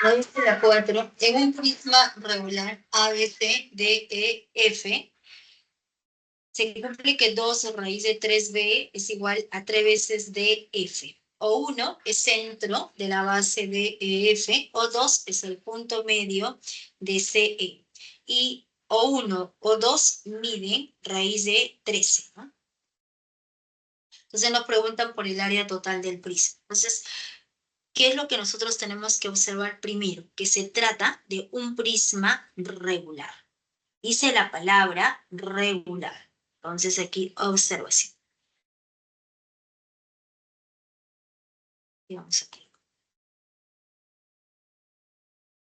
Nos dice la 4. En un prisma regular ABC, DEF, se cumple que 2 raíz de 3B es igual a 3 veces DF. O 1 es centro de la base de EF, o 2 es el punto medio de CE. Y o 1 o 2 miden raíz de 13, ¿no? Entonces nos preguntan por el área total del prisma. Entonces, ¿qué es lo que nosotros tenemos que observar primero? Que se trata de un prisma regular. Dice la palabra regular. Entonces aquí observación. Y vamos aquí.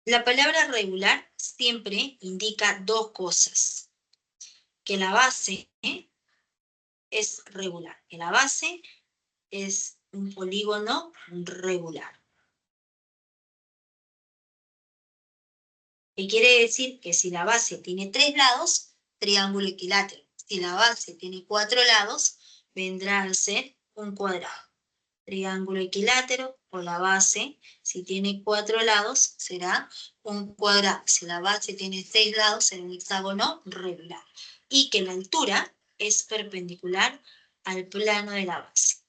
La palabra regular siempre indica dos cosas. Que la base es regular. Que la base es un polígono regular. ¿Qué quiere decir? Que si la base tiene 3 lados, triángulo equilátero. Si la base tiene 4 lados, vendrá a ser un cuadrado. Triángulo equilátero o la base, si tiene 4 lados, será un cuadrado. Si la base tiene 6 lados, será un hexágono regular. Y que la altura es perpendicular al plano de la base.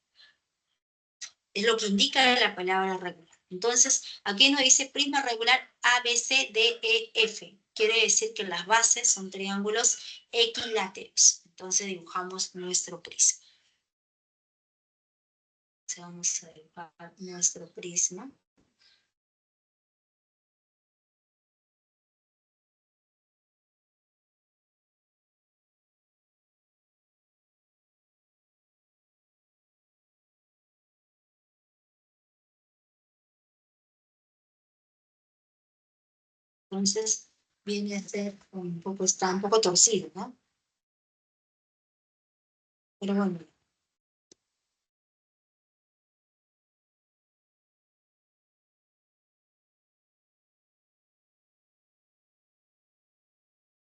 Es lo que indica la palabra regular. Entonces, aquí nos dice prisma regular ABCDEF. Quiere decir que las bases son triángulos equiláteros. Entonces dibujamos nuestro prisma. Vamos a dibujar nuestro prisma. Entonces viene a ser un poco, está un poco torcido, ¿no? Pero bueno.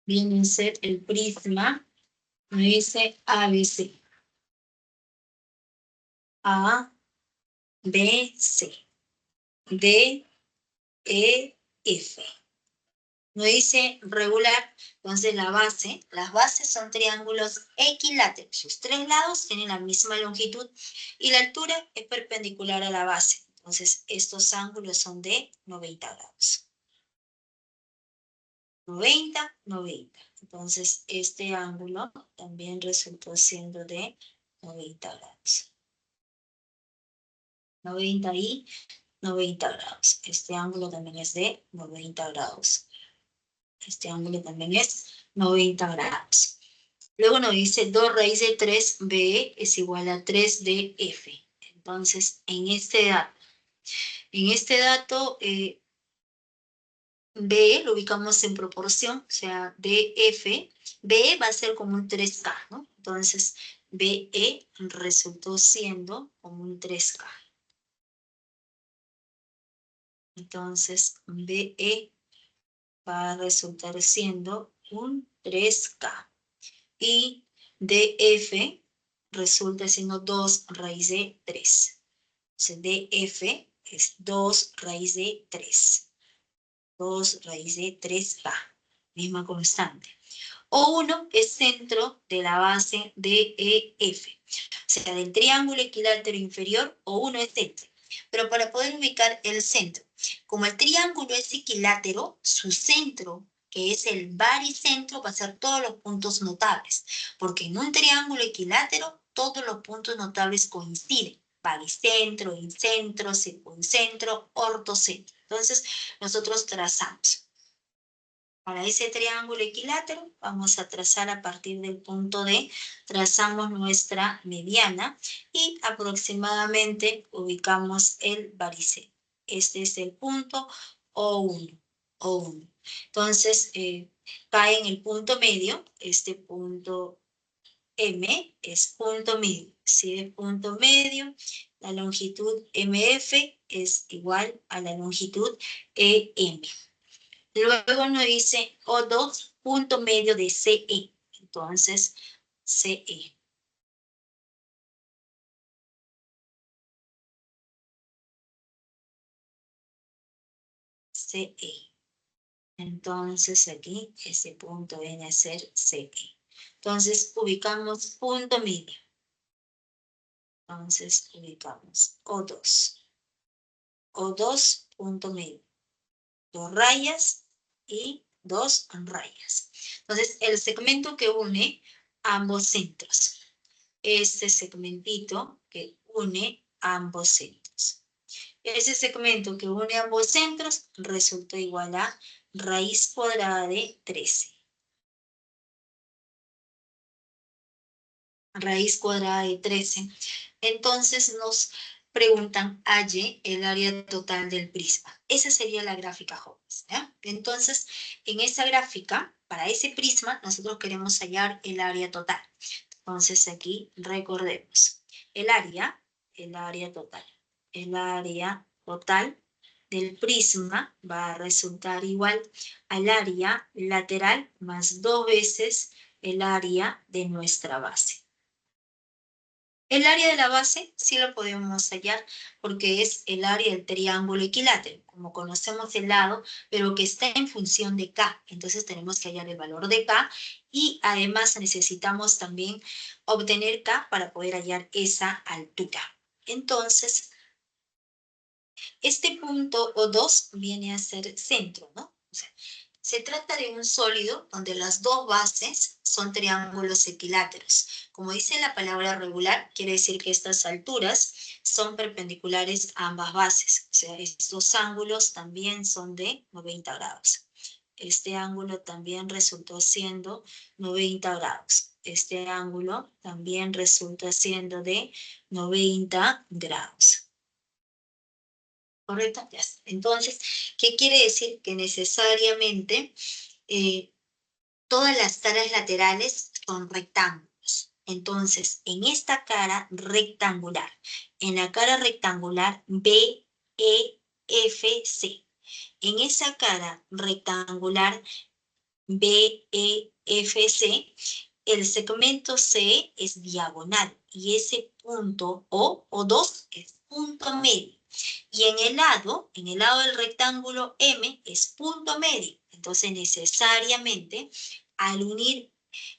Viene a ser el prisma, me dice ABC. A, B, C. D, E, F. No dice regular, entonces la base, las bases son triángulos equiláteros. Sus 3 lados tienen la misma longitud y la altura es perpendicular a la base. Entonces estos ángulos son de 90 grados. 90, 90. Entonces este ángulo también resultó siendo de 90 grados. 90 y 90 grados. Este ángulo también es de 90 grados. Este ángulo también es 90 grados. Luego nos dice 2 raíz de 3b es igual a 3df. Entonces, en este dato, B lo ubicamos en proporción, o sea, DF, B va a ser como un 3K, ¿no? Entonces, BE resultó siendo como un 3K. Entonces, BE va a resultar siendo un 3K. Y DF resulta siendo 2 raíz de 3. Entonces, DF es 2 raíz de 3. 2 raíz de 3K. Misma constante. O1 es centro de la base DEF. O sea, del triángulo equilátero inferior, O1 es centro. Pero para poder ubicar el centro, como el triángulo es equilátero, su centro, que es el baricentro, va a ser todos los puntos notables. Porque en un triángulo equilátero, todos los puntos notables coinciden. Baricentro, incentro, circuncentro, ortocentro. Entonces, nosotros trazamos. Para ese triángulo equilátero vamos a trazar a partir del punto D, trazamos nuestra mediana y aproximadamente ubicamos el baricentro. Este es el punto O1. O1. Entonces, cae en el punto medio, este punto M es punto medio. Si es punto medio, la longitud MF es igual a la longitud EM. Luego nos dice O2, punto medio de CE. Entonces, CE. CE. Entonces aquí ese punto viene a ser CE. Entonces ubicamos punto medio. Entonces ubicamos O2. O2 punto medio. 2 rayas y 2 rayas. Entonces el segmento que une ambos centros. Este segmentito que une ambos centros. Ese segmento que une ambos centros resulta igual a raíz cuadrada de 13. Raíz cuadrada de 13. Entonces nos preguntan, halle el área total del prisma. Esa sería la gráfica, jóvenes, ¿ya? Entonces, en esa gráfica, para ese prisma, nosotros queremos hallar el área total. Entonces, aquí recordemos, el área total. El área total del prisma va a resultar igual al área lateral más 2 veces el área de nuestra base. El área de la base sí lo podemos hallar porque es el área del triángulo equilátero, como conocemos el lado, pero que está en función de K. Entonces tenemos que hallar el valor de K y además necesitamos también obtener K para poder hallar esa altura. Entonces, este punto O2 viene a ser centro, ¿no? O sea, se trata de un sólido donde las dos bases son triángulos equiláteros. Como dice la palabra regular, quiere decir que estas alturas son perpendiculares a ambas bases. O sea, estos ángulos también son de 90 grados. Este ángulo también resultó siendo 90 grados. Este ángulo también resulta siendo de 90 grados. ¿Correcto? Ya está. Entonces, ¿qué quiere decir? Que necesariamente todas las caras laterales son rectángulos. Entonces, en esta cara rectangular, en la cara rectangular BEFC, en esa cara rectangular BEFC, el segmento C es diagonal y ese punto O2 es punto medio. Y en el lado del rectángulo M es punto medio. Entonces, necesariamente, al unir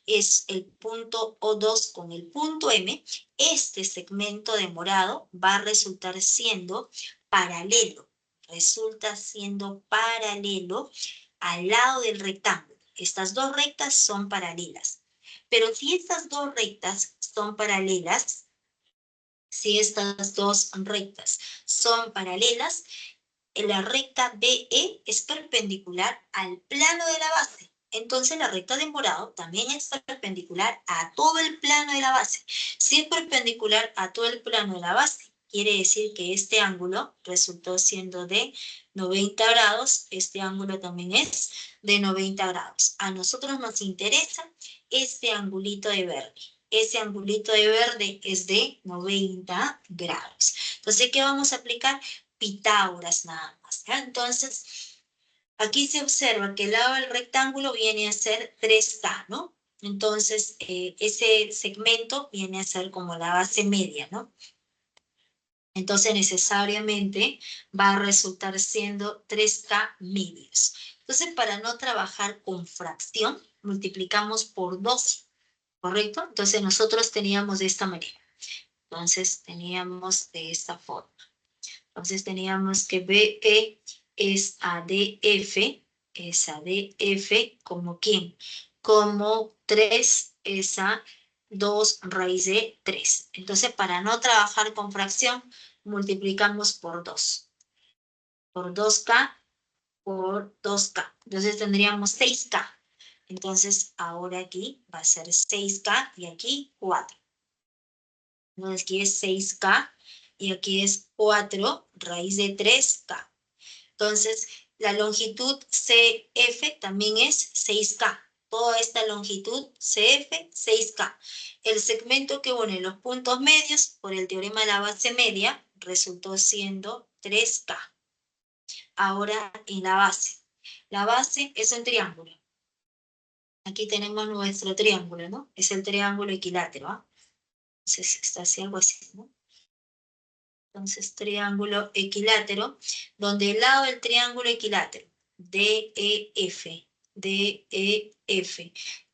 es el punto O2 con el punto M, este segmento de morado va a resultar siendo paralelo. Resulta siendo paralelo al lado del rectángulo. Estas dos rectas son paralelas. Pero si estas dos rectas son paralelas, si estas dos rectas son paralelas, la recta BE es perpendicular al plano de la base. Entonces la recta de morado también es perpendicular a todo el plano de la base. Si es perpendicular a todo el plano de la base, quiere decir que este ángulo resultó siendo de 90 grados. Este ángulo también es de 90 grados. A nosotros nos interesa este angulito de verde. Ese angulito de verde es de 90 grados. Entonces, ¿qué vamos a aplicar? Pitágoras nada más, ¿ya? Entonces, aquí se observa que el lado del rectángulo viene a ser 3K, ¿no? Entonces, ese segmento viene a ser como la base media, ¿no? Entonces, necesariamente va a resultar siendo 3K medios. Entonces, para no trabajar con fracción, multiplicamos por 2, ¿correcto? Entonces, nosotros teníamos de esta manera. Entonces, teníamos de esta forma. Entonces teníamos que BE es ADF como ¿quién? Como 3 es a 2 raíz de 3. Entonces para no trabajar con fracción, multiplicamos por 2. Por 2K, por 2K. Entonces tendríamos 6K. Entonces ahora aquí va a ser 6K y aquí 4. Entonces aquí es 6K. Y aquí es 4 raíz de 3K. Entonces, la longitud CF también es 6K. Toda esta longitud CF, 6K. El segmento que une los puntos medios por el teorema de la base media resultó siendo 3K. Ahora en la base. La base es un triángulo. Aquí tenemos nuestro triángulo, ¿no? Es el triángulo equilátero, ¿ah? Entonces, está así, algo así, ¿no? Entonces, triángulo equilátero, donde el lado del triángulo equilátero, DEF,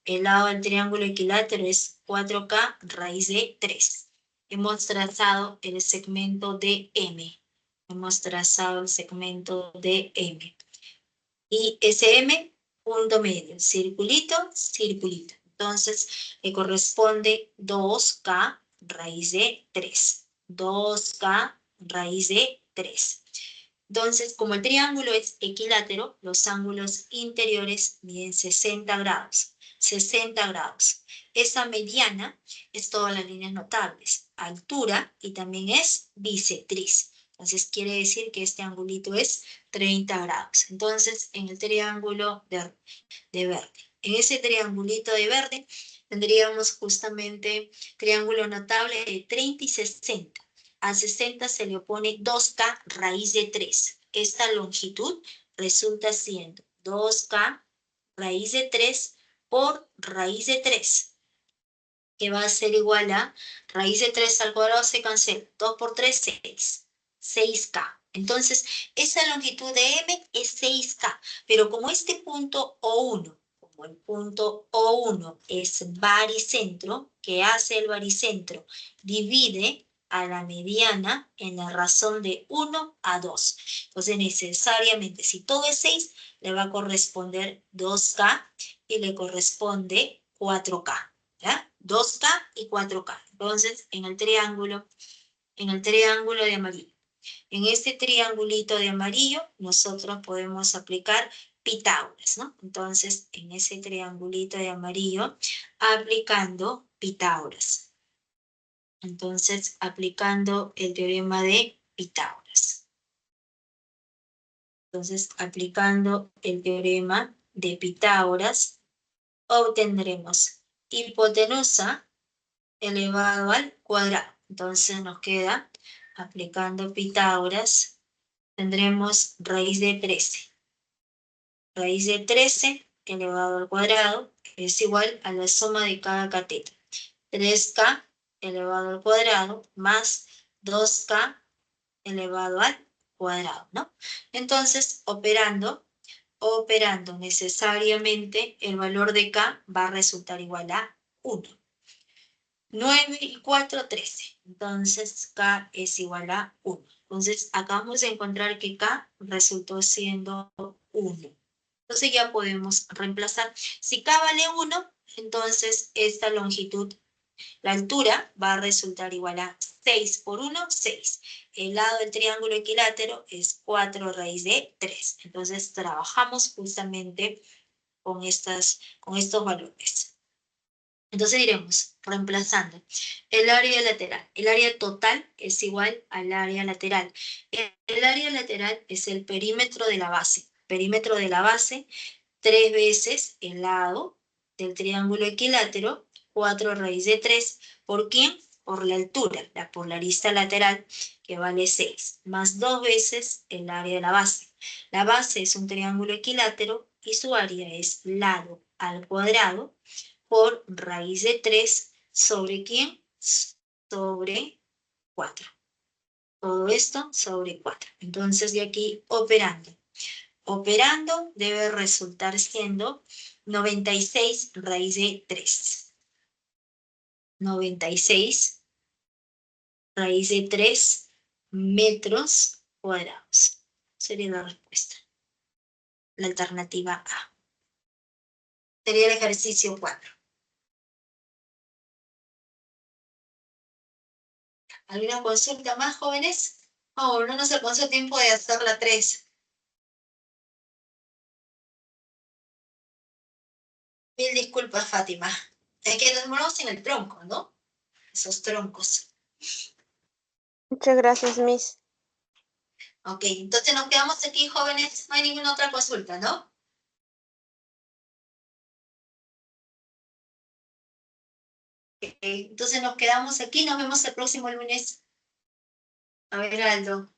el lado del triángulo equilátero es 4K raíz de 3. Hemos trazado el segmento DM. Hemos trazado el segmento DM. Y SM, punto medio, circulito, circulito. Entonces, le corresponde 2K raíz de 3. 2K raíz de 3. Entonces, como el triángulo es equilátero, los ángulos interiores miden 60 grados. 60 grados. Esa mediana es todas las líneas notables, altura y también es bisectriz. Entonces, quiere decir que este angulito es 30 grados. Entonces, en el triángulo de verde. En ese triangulito de verde tendríamos justamente triángulo notable de 30 y 60. A 60 se le opone 2K raíz de 3. Esta longitud resulta siendo 2K raíz de 3 por raíz de 3, que va a ser igual a raíz de 3 al cuadrado se cancela. 2 por 3, 6. 6K. Entonces, esa longitud de M es 6K. Pero como este punto O1, como el punto O1 es baricentro, ¿qué hace el baricentro? Divide a la mediana en la razón de 1 a 2. Entonces, necesariamente, si todo es 6, le va a corresponder 2K y le corresponde 4K. ¿Ya? 2K y 4K. Entonces, en el triángulo de amarillo. En este triangulito de amarillo, nosotros podemos aplicar Pitágoras, ¿no? Entonces, en ese triangulito de amarillo, aplicando Pitágoras. Entonces, aplicando el teorema de Pitágoras. Entonces, aplicando el teorema de Pitágoras, obtendremos hipotenusa elevado al cuadrado. Entonces nos queda, aplicando Pitágoras, tendremos raíz de 13. Raíz de 13 elevado al cuadrado es igual a la suma de cada cateto. 3K elevado al cuadrado más 2K elevado al cuadrado, ¿no? Entonces, operando necesariamente, el valor de K va a resultar igual a 1. 9 y 4, 13. Entonces, K es igual a 1. Entonces, acabamos de encontrar que K resultó siendo 1. Entonces, ya podemos reemplazar. Si K vale 1, entonces esta longitud, la altura, va a resultar igual a 6 por 1, 6. El lado del triángulo equilátero es 4 raíz de 3. Entonces, trabajamos justamente con estos valores. Entonces diremos, reemplazando el área lateral. El área total es igual al área lateral. El área lateral es el perímetro de la base. Perímetro de la base, 3 veces el lado del triángulo equilátero, 4 raíz de 3. ¿Por quién? Por la altura, por la arista lateral, que vale 6, más 2 veces el área de la base. La base es un triángulo equilátero y su área es lado al cuadrado por raíz de 3 sobre ¿quién? Sobre 4. Todo esto sobre 4. Entonces, de aquí operando debe resultar siendo 96 raíz de 3. 96 raíz de 3 metros cuadrados. Sería la respuesta. La alternativa A. Sería el ejercicio 4. ¿Alguna consulta más, jóvenes? Oh, no nos alcanzó tiempo de hacer la 3. Mil disculpas, Fátima. Es que nos demoramos en el tronco, ¿no? Esos troncos. Muchas gracias, Miss. Ok, entonces nos quedamos aquí, jóvenes. No hay ninguna otra consulta, ¿no? Entonces nos quedamos aquí. Nos vemos el próximo lunes. A ver, Aldo.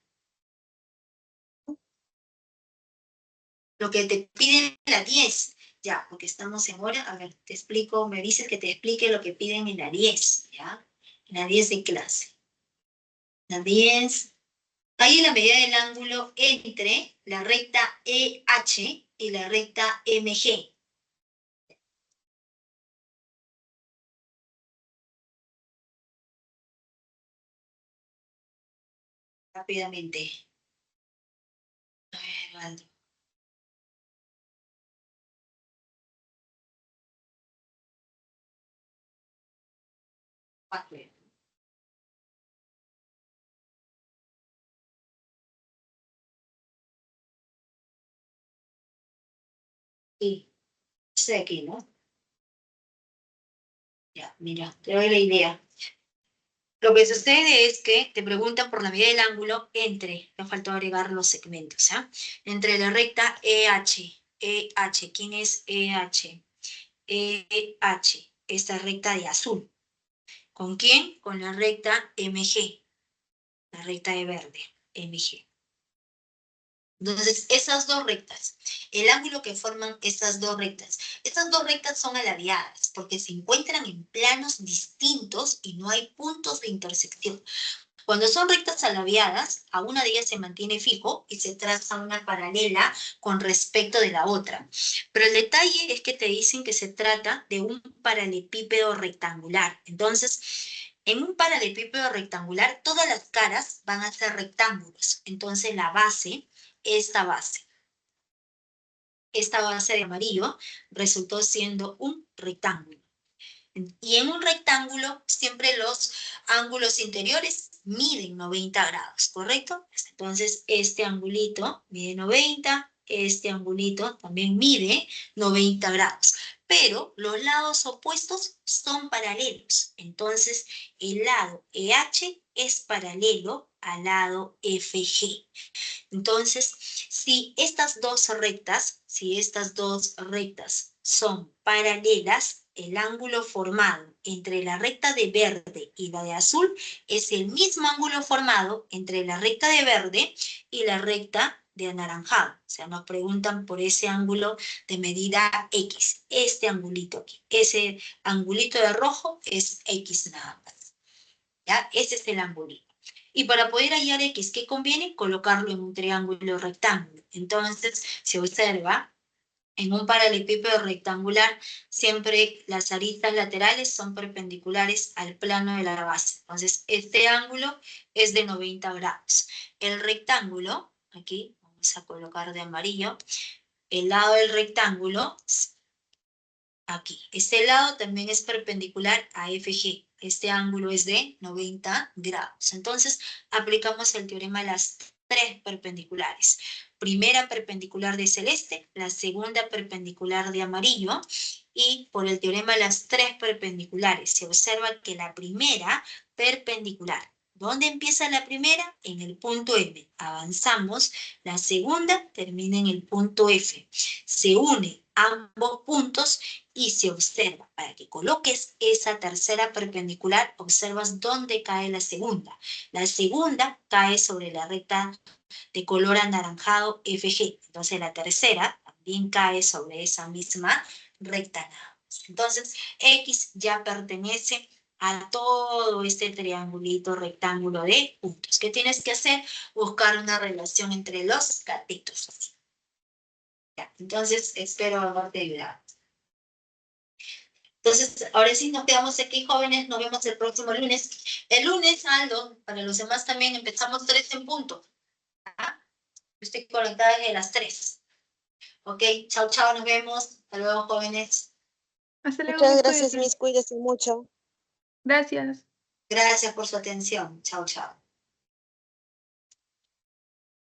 Lo que te piden en la 10. Ya, porque estamos en hora. A ver, te explico. Me dices que te explique lo que piden en la 10. ¿Ya? En la 10 de clase. La 10 Hay la medida del ángulo entre la recta EH y la recta MG. Rápidamente. A ver, Aldo. Sí, sé aquí, ¿no? Ya, mira, te doy la idea. Lo que sucede es que te preguntan por la medida del ángulo entre, me faltó agregar los segmentos, ¿ah? Entre la recta EH, ¿quién es EH? EH, esta recta de azul. ¿Con quién? Con la recta MG, la recta de verde, MG. Entonces, esas dos rectas, el ángulo que forman estas dos rectas son aladeadas porque se encuentran en planos distintos y no hay puntos de intersección. Cuando son rectas aladeadas, a una de ellas se mantiene fijo y se traza una paralela con respecto de la otra. Pero el detalle es que te dicen que se trata de un paralelepípedo rectangular. Entonces, en un paralelepípedo rectangular, todas las caras van a ser rectángulos. Entonces, la base, esta base de amarillo, resultó siendo un rectángulo. Y en un rectángulo, siempre los ángulos interiores miden 90 grados, ¿correcto? Entonces, este angulito mide 90, este angulito también mide 90 grados. Pero los lados opuestos son paralelos. Entonces, el lado EH es paralelo al lado FG. Entonces, si estas dos rectas son paralelas, el ángulo formado entre la recta de verde y la de azul es el mismo ángulo formado entre la recta de verde y la recta de anaranjado. O sea, nos preguntan por ese ángulo de medida X, este angulito aquí. Ese angulito de rojo es X nada más. ¿Ya? Ese es el angulito. Y para poder hallar X, ¿qué conviene? Colocarlo en un triángulo rectángulo. Entonces, se observa, en un paralelepípedo rectangular, siempre las aristas laterales son perpendiculares al plano de la base. Entonces, este ángulo es de 90 grados. El rectángulo, aquí, vamos a colocar de amarillo, el lado del rectángulo, aquí. Este lado también es perpendicular a FG. Este ángulo es de 90 grados. Entonces, aplicamos el teorema de las tres perpendiculares. Primera perpendicular de celeste, la segunda perpendicular de amarillo, y por el teorema de las tres perpendiculares se observa que la primera perpendicular, ¿dónde empieza la primera? En el punto M. Avanzamos, la segunda termina en el punto F. Se une ambos puntos y se observa, para que coloques esa tercera perpendicular, observas dónde cae la segunda. La segunda cae sobre la recta de color anaranjado FG. Entonces la tercera también cae sobre esa misma recta. Entonces X ya pertenece a todo este triangulito rectángulo de puntos. ¿Qué tienes que hacer? Buscar una relación entre los catetos. Entonces espero haberte ayudado. Entonces, ahora sí nos quedamos aquí, jóvenes. Nos vemos el próximo lunes. El lunes, Aldo, para los demás también empezamos 3 en punto. ¿Ah? Estoy conectada desde las 3. Ok, chao, chao, nos vemos. Hasta luego, jóvenes. Hasta luego, Muchas Miss, gracias, cuídate. mis, cuídese mucho. Gracias. Gracias por su atención. Chao, chao.